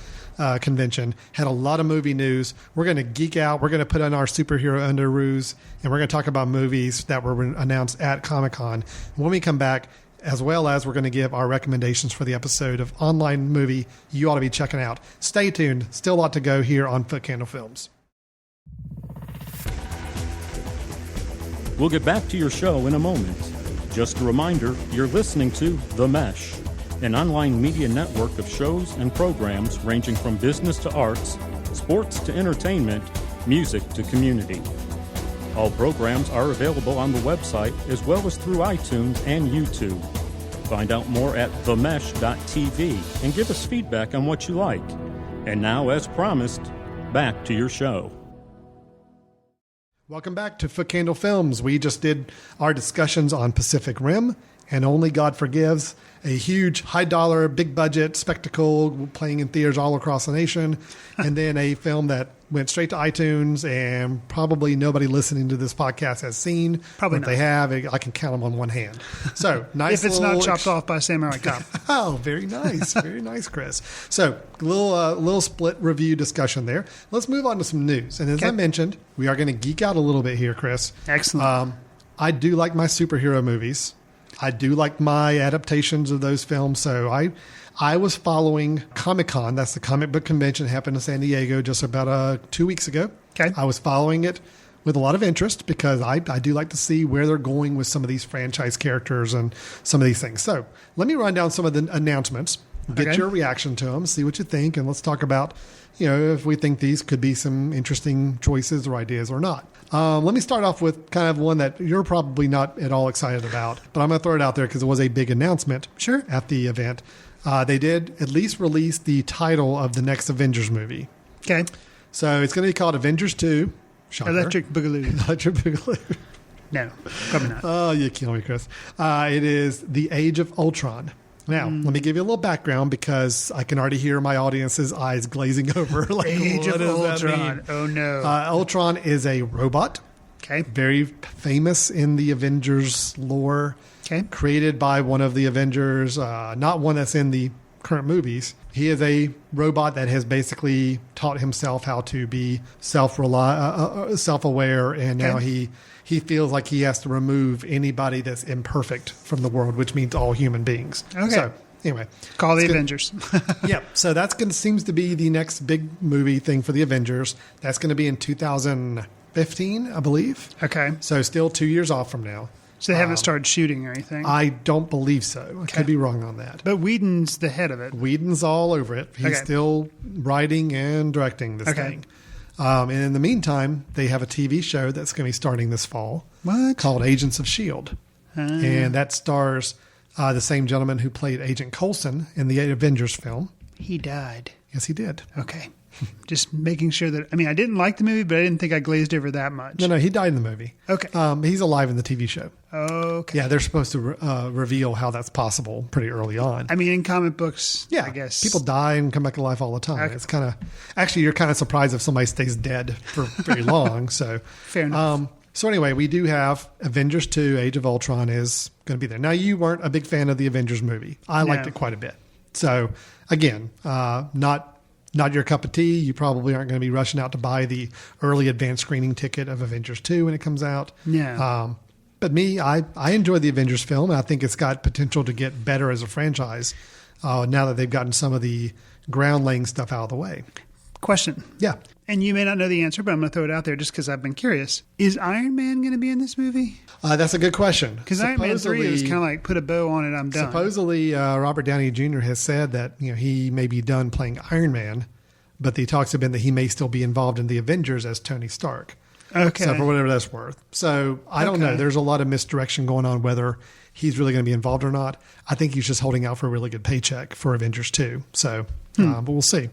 convention. Had a lot of movie news. We're going to geek out. We're going to put on our superhero underoos, and we're going to talk about movies that were announced at Comic-Con. When we come back, as well as we're going to give our recommendations for the episode of online movie you ought to be checking out. Stay tuned. Still a lot to go here on Footcandle Films. We'll get back to your show in a moment. Just a reminder, you're listening to The Mesh, an online media network of shows and programs ranging from business to arts, sports to entertainment, music to community. All programs are available on the website as well as through iTunes and YouTube. Find out more at themesh.tv and give us feedback on what you like. And now, as promised, back to your show. Welcome back to Footcandle Films. We just did our discussions on Pacific Rim and Only God Forgives, a huge high-dollar, big-budget spectacle playing in theaters all across the nation, and then a film that went straight to iTunes and probably nobody listening to this podcast has seen. Probably if not. they have, I can count them on one hand. So nice. If it's not chopped off by Samurai Cop. Oh, very nice. Very nice, Chris. So little split review discussion there. Let's move on to some news. And as I mentioned, we are going to geek out a little bit here, Chris. Excellent. I do like my superhero movies. I do like my adaptations of those films. So I was following Comic-Con. That's the comic book convention that happened in San Diego just about 2 weeks ago. Okay. I was following it with a lot of interest because I do like to see where they're going with some of these franchise characters and some of these things. So let me run down some of the announcements, get your reaction to them, see what you think, and let's talk about, if we think these could be some interesting choices or ideas or not. Let me start off with kind of one that you're probably not at all excited about, but I'm going to throw it out there because it was a big announcement at the event. They did at least release the title of the next Avengers movie. Okay. So it's going to be called Avengers 2. Shocker. Electric Boogaloo. Electric Boogaloo. No, probably not. Oh, you kill me, Chris. It is The Age of Ultron. Now, let me give you a little background because I can already hear my audience's eyes glazing over. Like, Age what of does that Ultron. mean? Oh, no. Ultron is a robot. Okay. Very famous in the Avengers lore. Okay. Created by one of the Avengers, not one that's in the current movies. He is a robot that has basically taught himself how to be self-aware, and now he feels like he has to remove anybody that's imperfect from the world, which means all human beings. Okay. So anyway, Call the Avengers. yeah. So that's going to seems to be the next big movie thing for the Avengers. That's going to be in 2015, I believe. Okay. So still 2 years off from now. So they haven't started shooting or anything? I don't believe so. I could be wrong on that. But Whedon's the head of it. Whedon's all over it. He's still writing and directing this thing. And in the meantime, they have a TV show that's going to be starting this fall. What? Called Agents of S.H.I.E.L.D. And that stars the same gentleman who played Agent Coulson in the Avengers film. He died. Yes, he did. Okay. Just making sure that, I didn't like the movie, but I didn't think I glazed over that much. No, he died in the movie. Okay. He's alive in the TV show. Okay. Yeah, they're supposed to reveal how that's possible pretty early on. In comic books, I guess. People die and come back to life all the time. Okay. It's kind of, actually, you're kind of surprised if somebody stays dead for very long. So Fair enough. So anyway, we do have Avengers 2, Age of Ultron is going to be there. Now, you weren't a big fan of the Avengers movie. I liked it quite a bit. So again, not your cup of tea. You probably aren't going to be rushing out to buy the early advanced screening ticket of Avengers 2 when it comes out. Yeah. But me, I enjoy the Avengers film. I think it's got potential to get better as a franchise now that they've gotten some of the ground laying stuff out of the way. Question. Yeah. And you may not know the answer, but I'm going to throw it out there just because I've been curious. Is Iron Man going to be in this movie? That's a good question. Because Iron Man 3 was kind of like, put a bow on it, I'm done. Supposedly, Robert Downey Jr. has said that he may be done playing Iron Man, but the talks have been that he may still be involved in the Avengers as Tony Stark. Okay. So for whatever that's worth. So I don't know. There's a lot of misdirection going on whether he's really going to be involved or not. I think he's just holding out for a really good paycheck for Avengers 2. So, but we'll see.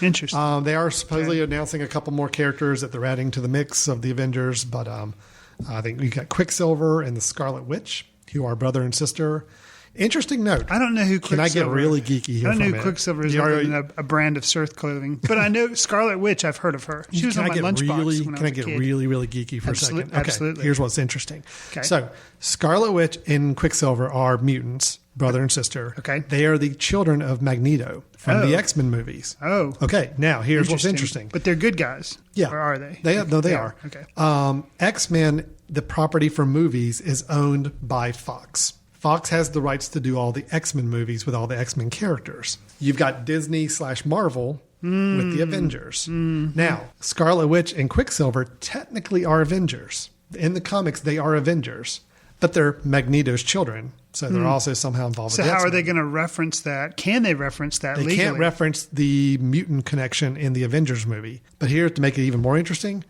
Interesting. They are supposedly announcing a couple more characters that they're adding to the mix of the Avengers, but I think we got Quicksilver and the Scarlet Witch, who are brother and sister. Interesting note. I don't know who Quicksilver is. Can I get really geeky here? I don't know who Quicksilver is other than a brand of surf clothing. But I know Scarlet Witch, I've heard of her. She was on my lunchbox when I was a kid. Can I get really geeky for a second? Okay, absolutely. Here's what's interesting. Okay. So Scarlet Witch and Quicksilver are mutants, brother and sister. Okay. They are the children of Magneto from the X-Men movies. Oh. Okay, now here's what's interesting. But they're good guys. Yeah. Or are they? They are. Okay. X-Men, the property for movies, is owned by Fox. Fox has the rights to do all the X-Men movies with all the X-Men characters. You've got Disney/Marvel with the Avengers. Now, Scarlet Witch and Quicksilver technically are Avengers. In the comics, they are Avengers, but they're Magneto's children. So they're also somehow involved with the X-Men. So how are they going to reference that? Can they reference that legally? They can't reference the mutant connection in the Avengers movie. But here, to make it even more interesting,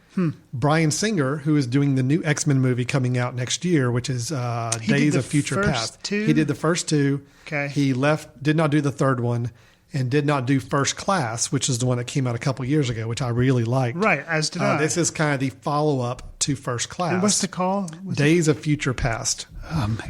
Bryan Singer, who is doing the new X-Men movie coming out next year, which is Days of Future Past. He did the first two. Okay. He did not do the third one, and did not do First Class, which is the one that came out a couple years ago, which I really liked. Right, as did I. This is kind of the follow-up to First Class. And what's the call? Days of Future Past.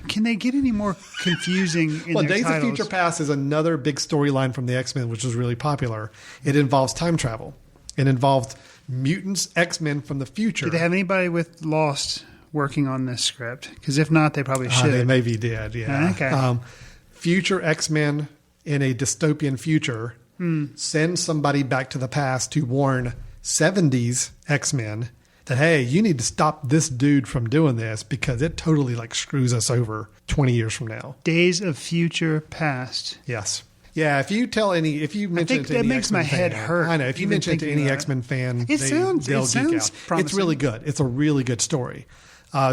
Can they get any more confusing in their Days titles? of Future Past is another big storyline from the X-Men, which was really popular. It involves time travel. It involved mutants, X-Men from the future. Do they have anybody with Lost working on this script? Because if not, they probably should. They maybe did, yeah. Okay. Future X-Men in a dystopian future send somebody back to the past to warn 70s X-Men that, hey, you need to stop this dude from doing this because it totally screws us over 20 years from now. Days of Future Past. Yes. Yeah, if you mention it to any makes my X-Men head fan, hurt. I know. If you mention it to any X-Men fan, they'll geek out. Promising. It's really good. It's a really good story.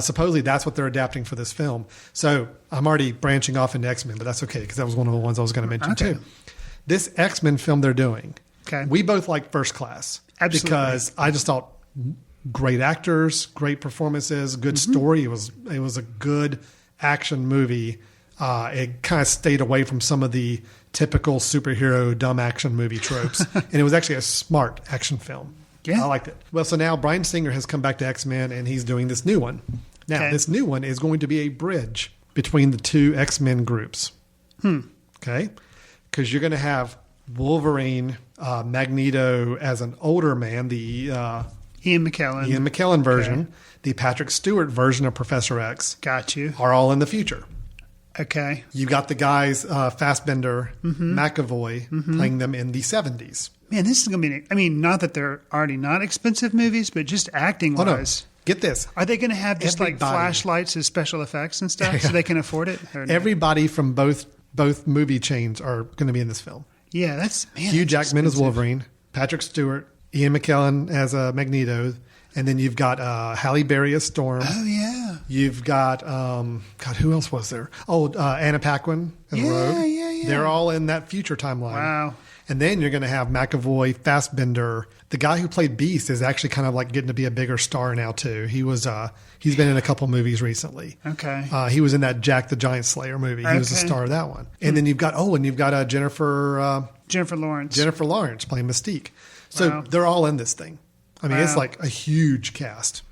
Supposedly that's what they're adapting for this film. So I'm already branching off into X-Men, but that's okay because that was one of the ones I was going to mention too. This X-Men film they're doing, we both like First Class. Absolutely. Because I just thought great actors, great performances, good story. It was a good action movie. It kind of stayed away from some of the typical superhero dumb action movie tropes. And it was actually a smart action film. Yeah. I liked it. Well, so now Bryan Singer has come back to X-Men and he's doing this new one. Now, this new one is going to be a bridge between the two X-Men groups. Okay? Because you're going to have Wolverine, Magneto as an older man, the Ian McKellen version, the Patrick Stewart version of Professor X. Got you. Are all in the future. Okay. You got the guys, Fassbender, McAvoy, playing them in the 70s. Man, this is going to be, not that they're already not expensive movies, but just acting wise. Get this. Are they going to have just flashlights as special effects and stuff so they can afford it? Or no? Everybody from both movie chains are going to be in this film. Yeah, that's Hugh Jackman as Wolverine, Patrick Stewart, Ian McKellen as Magneto, and then you've got Halle Berry as Storm. Oh yeah. You've got who else was there? Anna Paquin as Rogue. Yeah. They're all in that future timeline. Wow. And then you're going to have McAvoy, Fassbender. The guy who played Beast is actually kind of getting to be a bigger star now too. He's been in a couple movies recently. Okay. He was in that Jack the Giant Slayer movie. He was the star of that one. And then you've got Jennifer Lawrence. Jennifer Lawrence playing Mystique. So they're all in this thing. It's like a huge cast.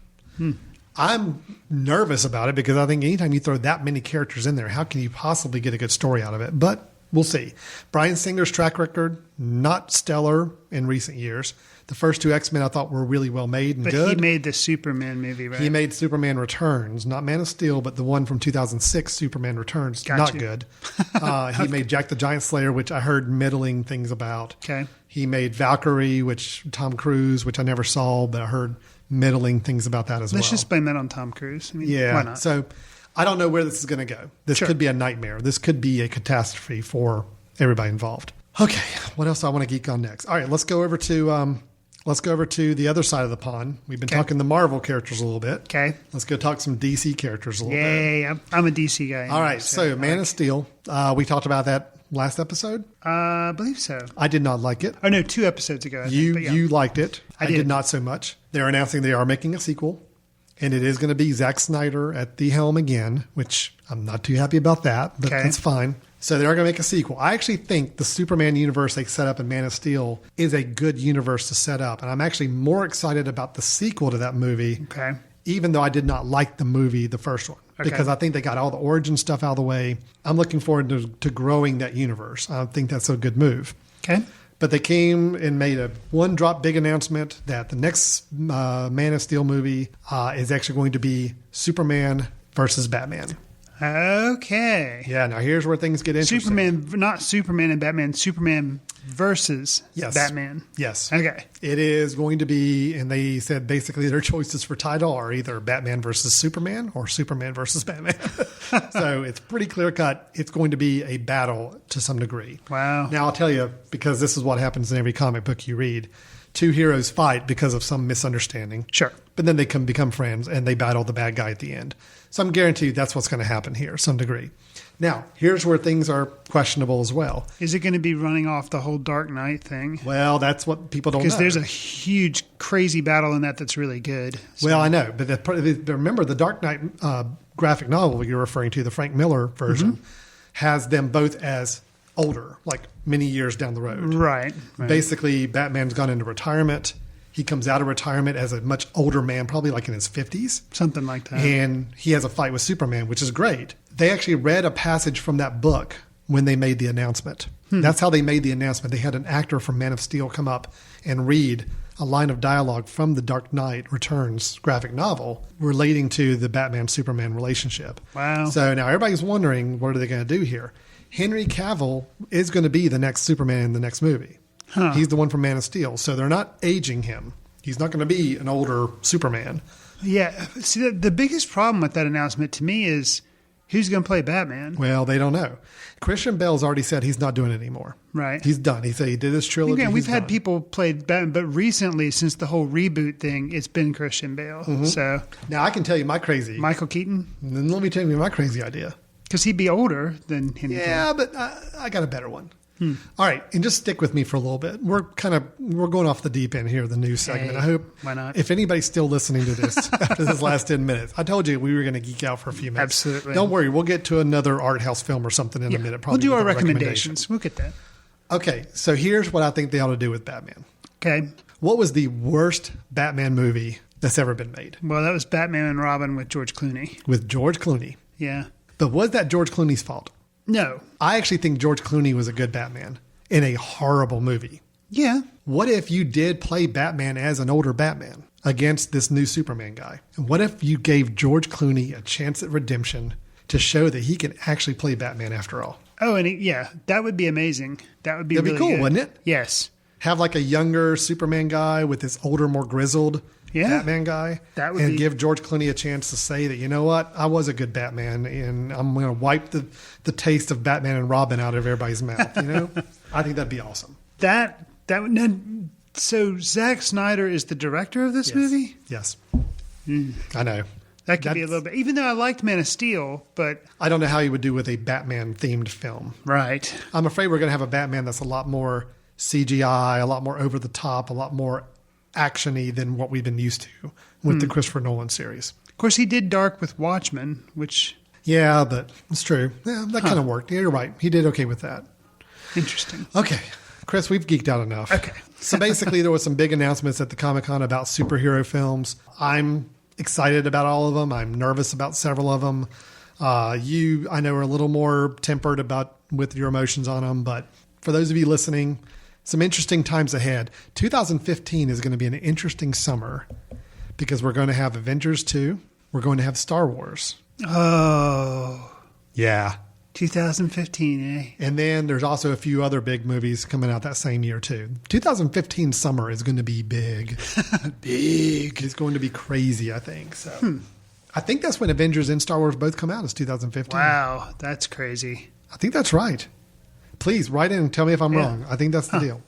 I'm nervous about it because I think anytime you throw that many characters in there, how can you possibly get a good story out of it? But we'll see. Bryan Singer's track record, not stellar in recent years. The first two X-Men I thought were really well made and good. But he made the Superman movie, right? He made Superman Returns, not Man of Steel, but the one from 2006, Superman Returns, not good. He made Jack the Giant Slayer, which I heard middling things about. Okay. He made Valkyrie, Tom Cruise, which I never saw, but I heard middling things about that as well. Let's just blame that on Tom Cruise. Why not? So I don't know where this is going to go. This could be a nightmare. This could be a catastrophe for everybody involved. Okay, what else do I want to geek on next? All right, let's go over to the other side of the pond. We've been talking the Marvel characters a little bit. Okay. Let's go talk some DC characters a little bit. Yay, I'm a DC guy. All right, so Man of Steel. We talked about that last episode. I believe so. I did not like it. Oh, no, 2 episodes ago. You liked it. I did not so much. They're announcing they are making a sequel, and it is going to be Zack Snyder at the helm again, which I'm not too happy about that, but that's fine. So they are going to make a sequel. I actually think the Superman universe they set up in Man of Steel is a good universe to set up, and I'm actually more excited about the sequel to that movie, even though I did not like the movie, the first one, because I think they got all the origin stuff out of the way. I'm looking forward to growing that universe. I think that's a good move. Okay. But they came and made a one-drop big announcement that the next Man of Steel movie is actually going to be Superman versus Batman. Okay. Yeah, now here's where things get interesting. Superman, not Superman and Batman, Superman versus Batman. Yes. Okay. It is going to be, and they said basically their choices for title are either Batman versus Superman or Superman versus Batman. So it's pretty clear cut. It's going to be a battle to some degree. Wow. Now I'll tell you, because this is what happens in every comic book you read. 2 heroes fight because of some misunderstanding. Sure. But then they can become friends and they battle the bad guy at the end. So I'm guaranteed that's what's going to happen here, some degree. Now, here's where things are questionable as well. Is it going to be running off the whole Dark Knight thing? Well, that's what people don't know. Because there's a huge, crazy battle in that's really good. So. Well, I know. But remember, the Dark Knight graphic novel you're referring to, the Frank Miller version, has them both as older, like many years down the road. Right. Basically, Batman's gone into retirement. He comes out of retirement as a much older man, probably like in his 50s. Something like that. And he has a fight with Superman, which is great. They actually read a passage from that book when they made the announcement. That's how they made the announcement. They had an actor from Man of Steel come up and read a line of dialogue from the Dark Knight Returns graphic novel relating to the Batman-Superman relationship. Wow. So now everybody's wondering, what are they going to do here? Henry Cavill is going to be the next Superman in the next movie. He's the one from Man of Steel. So they're not aging him. He's not going to be an older Superman. Yeah. See, the biggest problem with that announcement to me is who's going to play Batman? Well, they don't know. Christian Bale's already said he's not doing it anymore. Right. He's done. He said he did his trilogy. Again, we've had people play Batman, but recently, since the whole reboot thing, it's been Christian Bale. So now I can tell you my crazy. Michael Keaton? Then let me tell you my crazy idea. Because he'd be older than Henry Cavill. Yeah, but I got a better one. All right, and just stick with me for a little bit. We're going off the deep end here, the news segment. Hey, I hope why not? If anybody's still listening to this after this last 10 minutes, I told you we were going to geek out for a few minutes. Absolutely. Don't worry, we'll get to another art house film or something in a minute. We'll Probably do with our recommendations. We'll get that. Okay, so here's what I think they ought to do with Batman. Okay. What was the worst Batman movie that's ever been made? Well, that was Batman and Robin with George Clooney. With George Clooney. Yeah. But was that George Clooney's fault? No. I actually think George Clooney was a good Batman in a horrible movie. Yeah. What if you did play Batman as an older Batman against this new Superman guy? And what if you gave George Clooney a chance at redemption to show that he can actually play Batman after all? Oh, and that would be amazing. That would be That'd really be cool, good. wouldn't it? Yes. Have like a younger Superman guy with this older, more grizzled Batman guy. That would and give George Clooney a chance to say that, you know what, I was a good Batman and I'm going to wipe the taste of Batman and Robin out of everybody's mouth. You know, I think that'd be awesome. So Zack Snyder is the director of this movie? Yes. I know. That could be a little bit, even though I liked Man of Steel, but I don't know how he would do with a Batman themed film. Right. I'm afraid we're going to have a Batman that's a lot more CGI, a lot more over the top, a lot more action-y than what we've been used to with the Christopher Nolan series. Of course, he did Dark with Watchmen, which... Yeah, but it's true. Yeah, that kind of worked. Yeah, you're right. He did okay with that. Interesting. Okay. Chris, we've geeked out enough. Okay. So basically, there was some big announcements at the ComicCon about superhero films. I'm excited about all of them. I'm nervous about several of them. You, I know, are a little more tempered with your emotions on them, but for those of you listening, some interesting times ahead. 2015 is going to be an interesting summer because we're going to have Avengers 2. We're going to have Star Wars. Oh. Yeah. 2015, eh? And then there's also a few other big movies coming out that same year, too. 2015 summer is going to be big. Big. It's going to be crazy, I think. So I think that's when Avengers and Star Wars both come out, is 2015. Wow, that's crazy. I think that's right. Please write in and tell me if I'm wrong. I think that's the deal.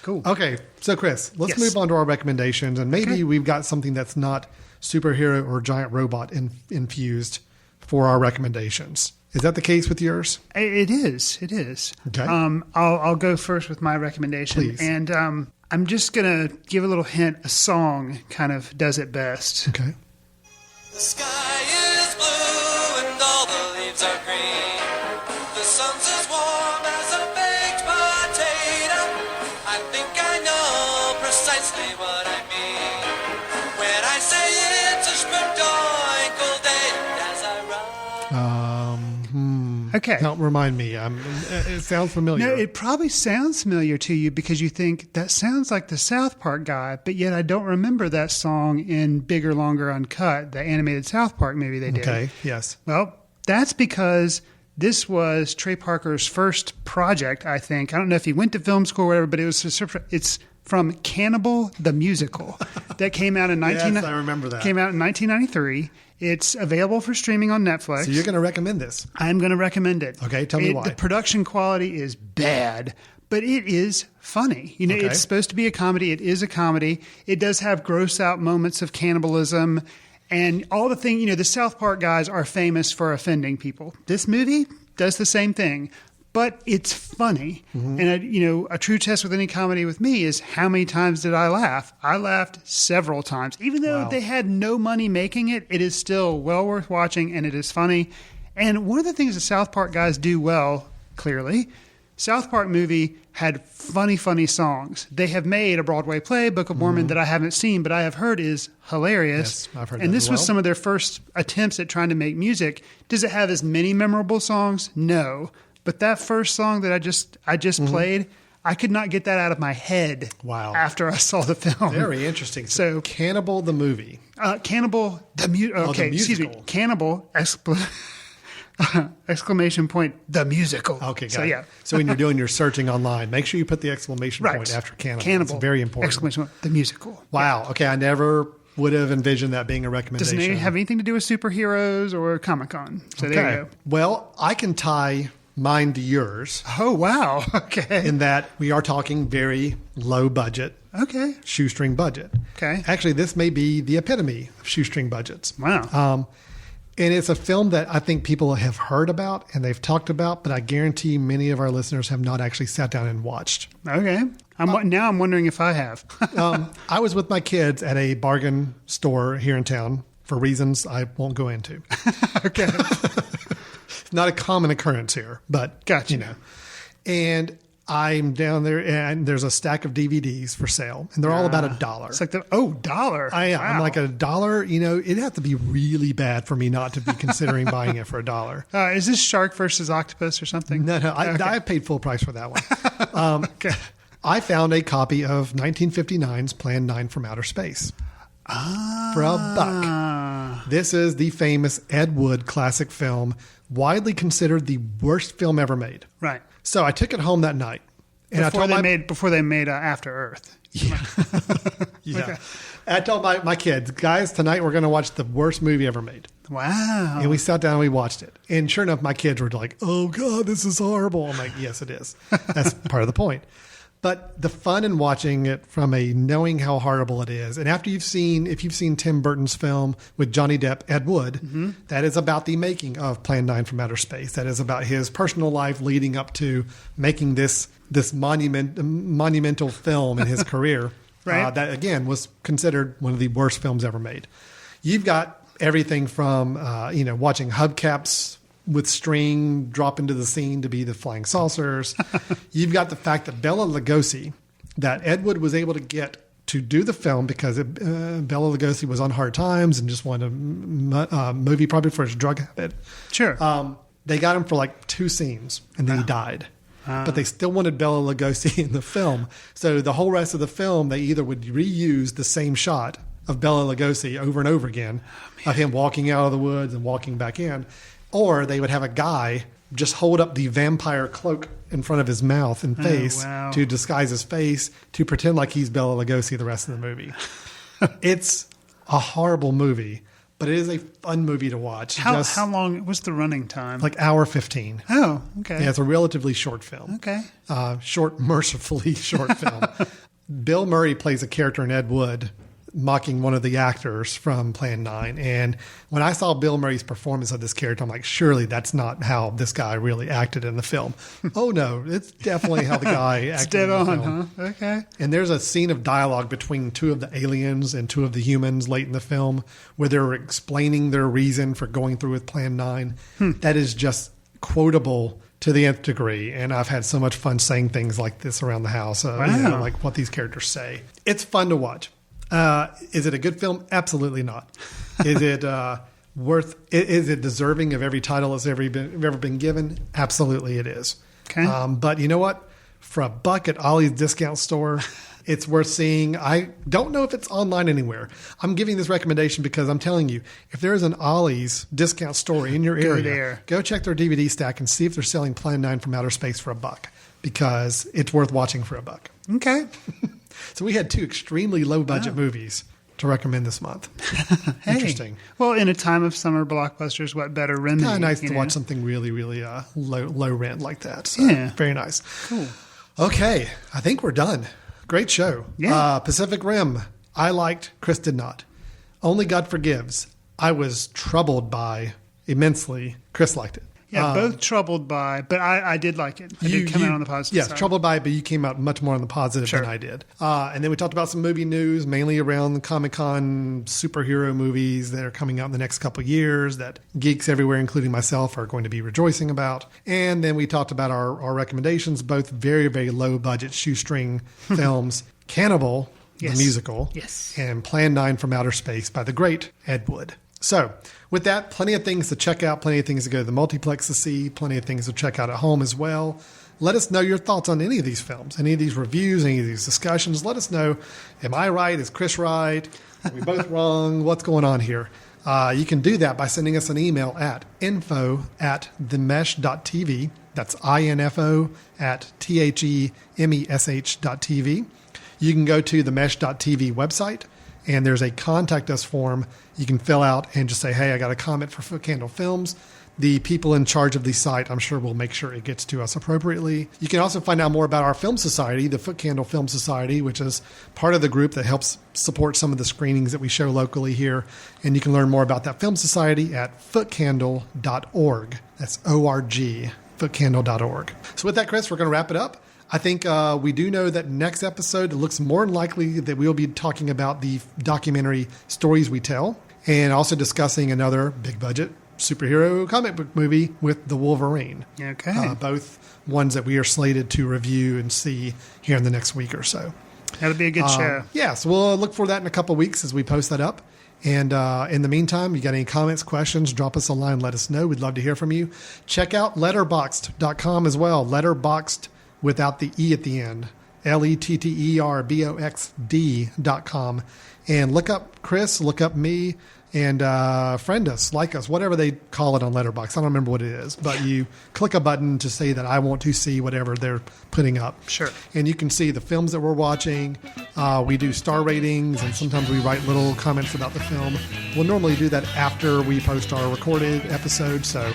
Cool. Okay, so Chris, let's Yes. move on to our recommendations, and maybe we've got something that's not superhero or giant robot infused for our recommendations. Is that the case with yours? It is. It is. Okay. I'll go first with my recommendation. Please. And I'm just going to give a little hint. A song kind of does it best. Okay. The sky is blue and all the leaves are green. The sun's as warm as a baked potato. I think I know precisely what I mean when I say it's a sprinkled day as I run. Okay. Don't remind me. It sounds familiar. No, it probably sounds familiar to you because you think that sounds like the South Park guy, but yet I don't remember that song in Bigger, Longer, Uncut, the animated South Park movie they did. Okay, yes. Well, that's because this was Trey Parker's first project, I think. I don't know if he went to film school or whatever, but it's from Cannibal the Musical that came out in Yes, I remember that. Came out in 1993. It's available for streaming on Netflix. So you're going to recommend this? I'm going to recommend it. Okay, tell me why. The production quality is bad, but it is funny. You know, Okay. It's supposed to be a comedy. It is a comedy. It does have gross out moments of cannibalism and all the thing. You know, the South Park guys are famous for offending people. This movie does the same thing, but it's funny. Mm-hmm. And, a true test with any comedy with me is how many times did I laugh? I laughed several times. Even though Wow. they had no money making it, it is still well worth watching, and it is funny. And one of the things the South Park guys do well, clearly, South Park movie had funny songs. They have made a Broadway play, Book of Mormon, that I haven't seen, but I have heard is hilarious. Yes, I've heard and that this as was well. some of their first attempts at trying to make music. Does it have as many memorable songs? No. But that first song that I just played, I could not get that out of my head. Wow. After I saw the film. Very interesting. So- Cannibal the movie. Cannibal the the excuse me. musical. Cannibal exclamation point the musical. Okay, got so it. yeah. So when you're doing your searching online, make sure you put the exclamation point after Cannibal. Cannibal. It's very important. Exclamation point the musical. Wow. Okay, I never would have envisioned that being a Doesn't recommendation. it have anything to do with superheroes or ComicCon? So there you go. Well, I can tie mine to yours Oh wow. Okay. in that we are talking very low budget, Okay. shoestring budget. Okay. Actually, this may be the epitome of shoestring budgets. Wow. And it's a film that I think people have heard about and they've talked about, but I guarantee many of our listeners have not actually sat down and watched. Okay. Now I'm wondering if I have. I was with my kids at a bargain store here in town for reasons I won't go into. Okay. Not a common occurrence here, but Gotcha. And I'm down there and there's a stack of DVDs for sale and they're all about $1. It's like dollar. I am. Wow. I'm like $1, it'd have to be really bad for me not to be considering buying it for $1. Is this Shark versus Octopus or something? No, I paid full price for that one. Okay. I found a copy of 1959's Plan 9 from Outer Space for $1. This is the famous Ed Wood classic film, widely considered the worst film ever made. Right. So I took it home that night. And Before they made After Earth. Yeah. Okay. I told my kids, guys, tonight we're going to watch the worst movie ever made. Wow. And we sat down and we watched it. And sure enough, my kids were like, oh, God, this is horrible. I'm like, yes, it is. That's part of the point. But the fun in watching it from knowing how horrible it is. And after if you've seen Tim Burton's film with Johnny Depp, Ed Wood, that is about the making of Plan 9 from Outer Space. That is about his personal life leading up to making this monumental film in his career. Right. That, again, was considered one of the worst films ever made. You've got everything from, watching hubcaps with string drop into the scene to be the flying saucers. You've got the fact that Bela Lugosi, that Ed Wood was able to get to do the film because Bela Lugosi was on hard times and just wanted a movie probably for his drug habit. Sure. They got him for like 2 scenes and then he died. But they still wanted Bela Lugosi in the film. So the whole rest of the film, they either would reuse the same shot of Bela Lugosi over and over again of him walking out of the woods and walking back in. Or they would have a guy just hold up the vampire cloak in front of his mouth and face to disguise his face, to pretend like he's Bela Lugosi the rest of the movie. It's a horrible movie, but it is a fun movie to watch. How long? What's the running time? Like hour 15. Oh, okay. Yeah, it's a relatively short film. Okay. Mercifully short film. Bill Murray plays a character in Ed Wood, mocking one of the actors from Plan 9. And when I saw Bill Murray's performance of this character, I'm like, surely that's not how this guy really acted in the film. Oh, no, it's definitely how the guy acted dead in the on, film. huh? Okay. And there's a scene of dialogue between two of the aliens and two of the humans late in the film where they're explaining their reason for going through with Plan 9. That is just quotable to the nth degree. And I've had so much fun saying things like this around the house, like what these characters say. It's fun to watch. Is it a good film? Absolutely not. Is it is it deserving of every title that's ever been given? Absolutely it is. Okay. But you know what? For $1 at Ollie's discount store, it's worth seeing. I don't know if it's online anywhere. I'm giving this recommendation because I'm telling you, if there is an Ollie's discount store in your area, go check their DVD stack and see if they're selling Plan 9 from Outer Space for $1, because it's worth watching for $1. Okay. So we had 2 extremely low-budget movies to recommend this month. Hey. Interesting. Well, in a time of summer blockbusters, what better remedy? Kind of nice to watch something really, really low rent like that. So, yeah. Very nice. Cool. Okay. I think we're done. Great show. Yeah. Pacific Rim. I liked. Chris did not. Only God Forgives. I was troubled by immensely. Chris liked it. Yeah, both troubled by, but I did like it. I did come out on the positive side. Yes, troubled by it, but you came out much more on the positive than I did. And then we talked about some movie news, mainly around the ComicCon superhero movies that are coming out in the next couple of years that geeks everywhere, including myself, are going to be rejoicing about. And then we talked about our recommendations, both very, very low-budget shoestring films, Cannibal, the musical, and Plan 9 from Outer Space by the great Ed Wood. So, with that, plenty of things to check out, plenty of things to go to the multiplex to see, plenty of things to check out at home as well. Let us know your thoughts on any of these films, any of these reviews, any of these discussions. Let us know, am I right? Is Chris right? Are we both wrong? What's going on here? You can do that by sending us an email at info@themesh.tv. That's info@themesh.tv. You can go to the mesh.tv website, and there's a contact us form you can fill out and just say, hey, I got a comment for Footcandle Films. The people in charge of the site, I'm sure, will make sure it gets to us appropriately. You can also find out more about our film society, the Footcandle Film Society, which is part of the group that helps support some of the screenings that we show locally here. And you can learn more about that film society at footcandle.org. That's O-R-G, footcandle.org. So with that, Chris, we're going to wrap it up. I think we do know that next episode, it looks more than likely that we'll be talking about the documentary Stories We Tell, and also discussing another big budget superhero comic book movie with the Wolverine. Okay. Both ones that we are slated to review and see here in the next week or so. That'll be a good show. Yeah, so we'll look for that in a couple of weeks as we post that up. And in the meantime, you got any comments, questions, drop us a line, let us know. We'd love to hear from you. Check out letterboxd.com as well. Letterboxd without the E at the end. letterboxd.com. And look up Chris, look up me, and friend us, like us, whatever they call it on Letterboxd. I don't remember what it is, but you click a button to say that I want to see whatever they're putting up. Sure. And you can see the films that we're watching. We do star ratings, and sometimes we write little comments about the film. We'll normally do that after we post our recorded episode. So,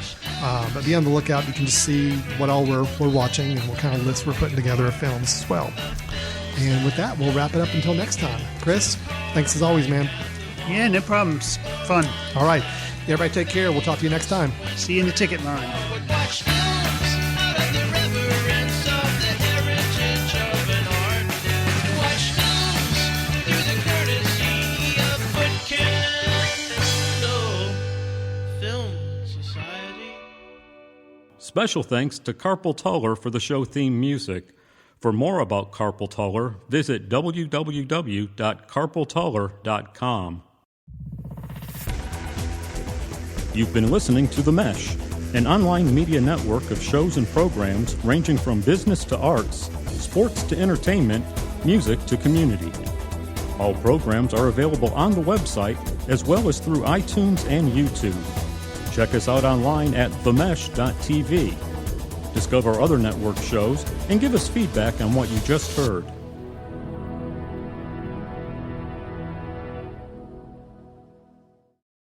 but be on the lookout. You can just see what all we're watching and what kind of lists we're putting together of films as well. And with that, we'll wrap it up until next time. Chris, thanks as always, man. Yeah, no problems. Fun. All right. Everybody take care. We'll talk to you next time. See you in the ticket line. Watch films out of the reverence of the heritage of an art. Watch films through the courtesy of Footcandle Film Society. Special thanks to Carpal Tuller for the show theme music. For more about Carpal Tuller, visit www.carpaltuller.com. You've been listening to The Mesh, an online media network of shows and programs ranging from business to arts, sports to entertainment, music to community. All programs are available on the website as well as through iTunes and YouTube. Check us out online at themesh.tv. Discover other network shows and give us feedback on what you just heard.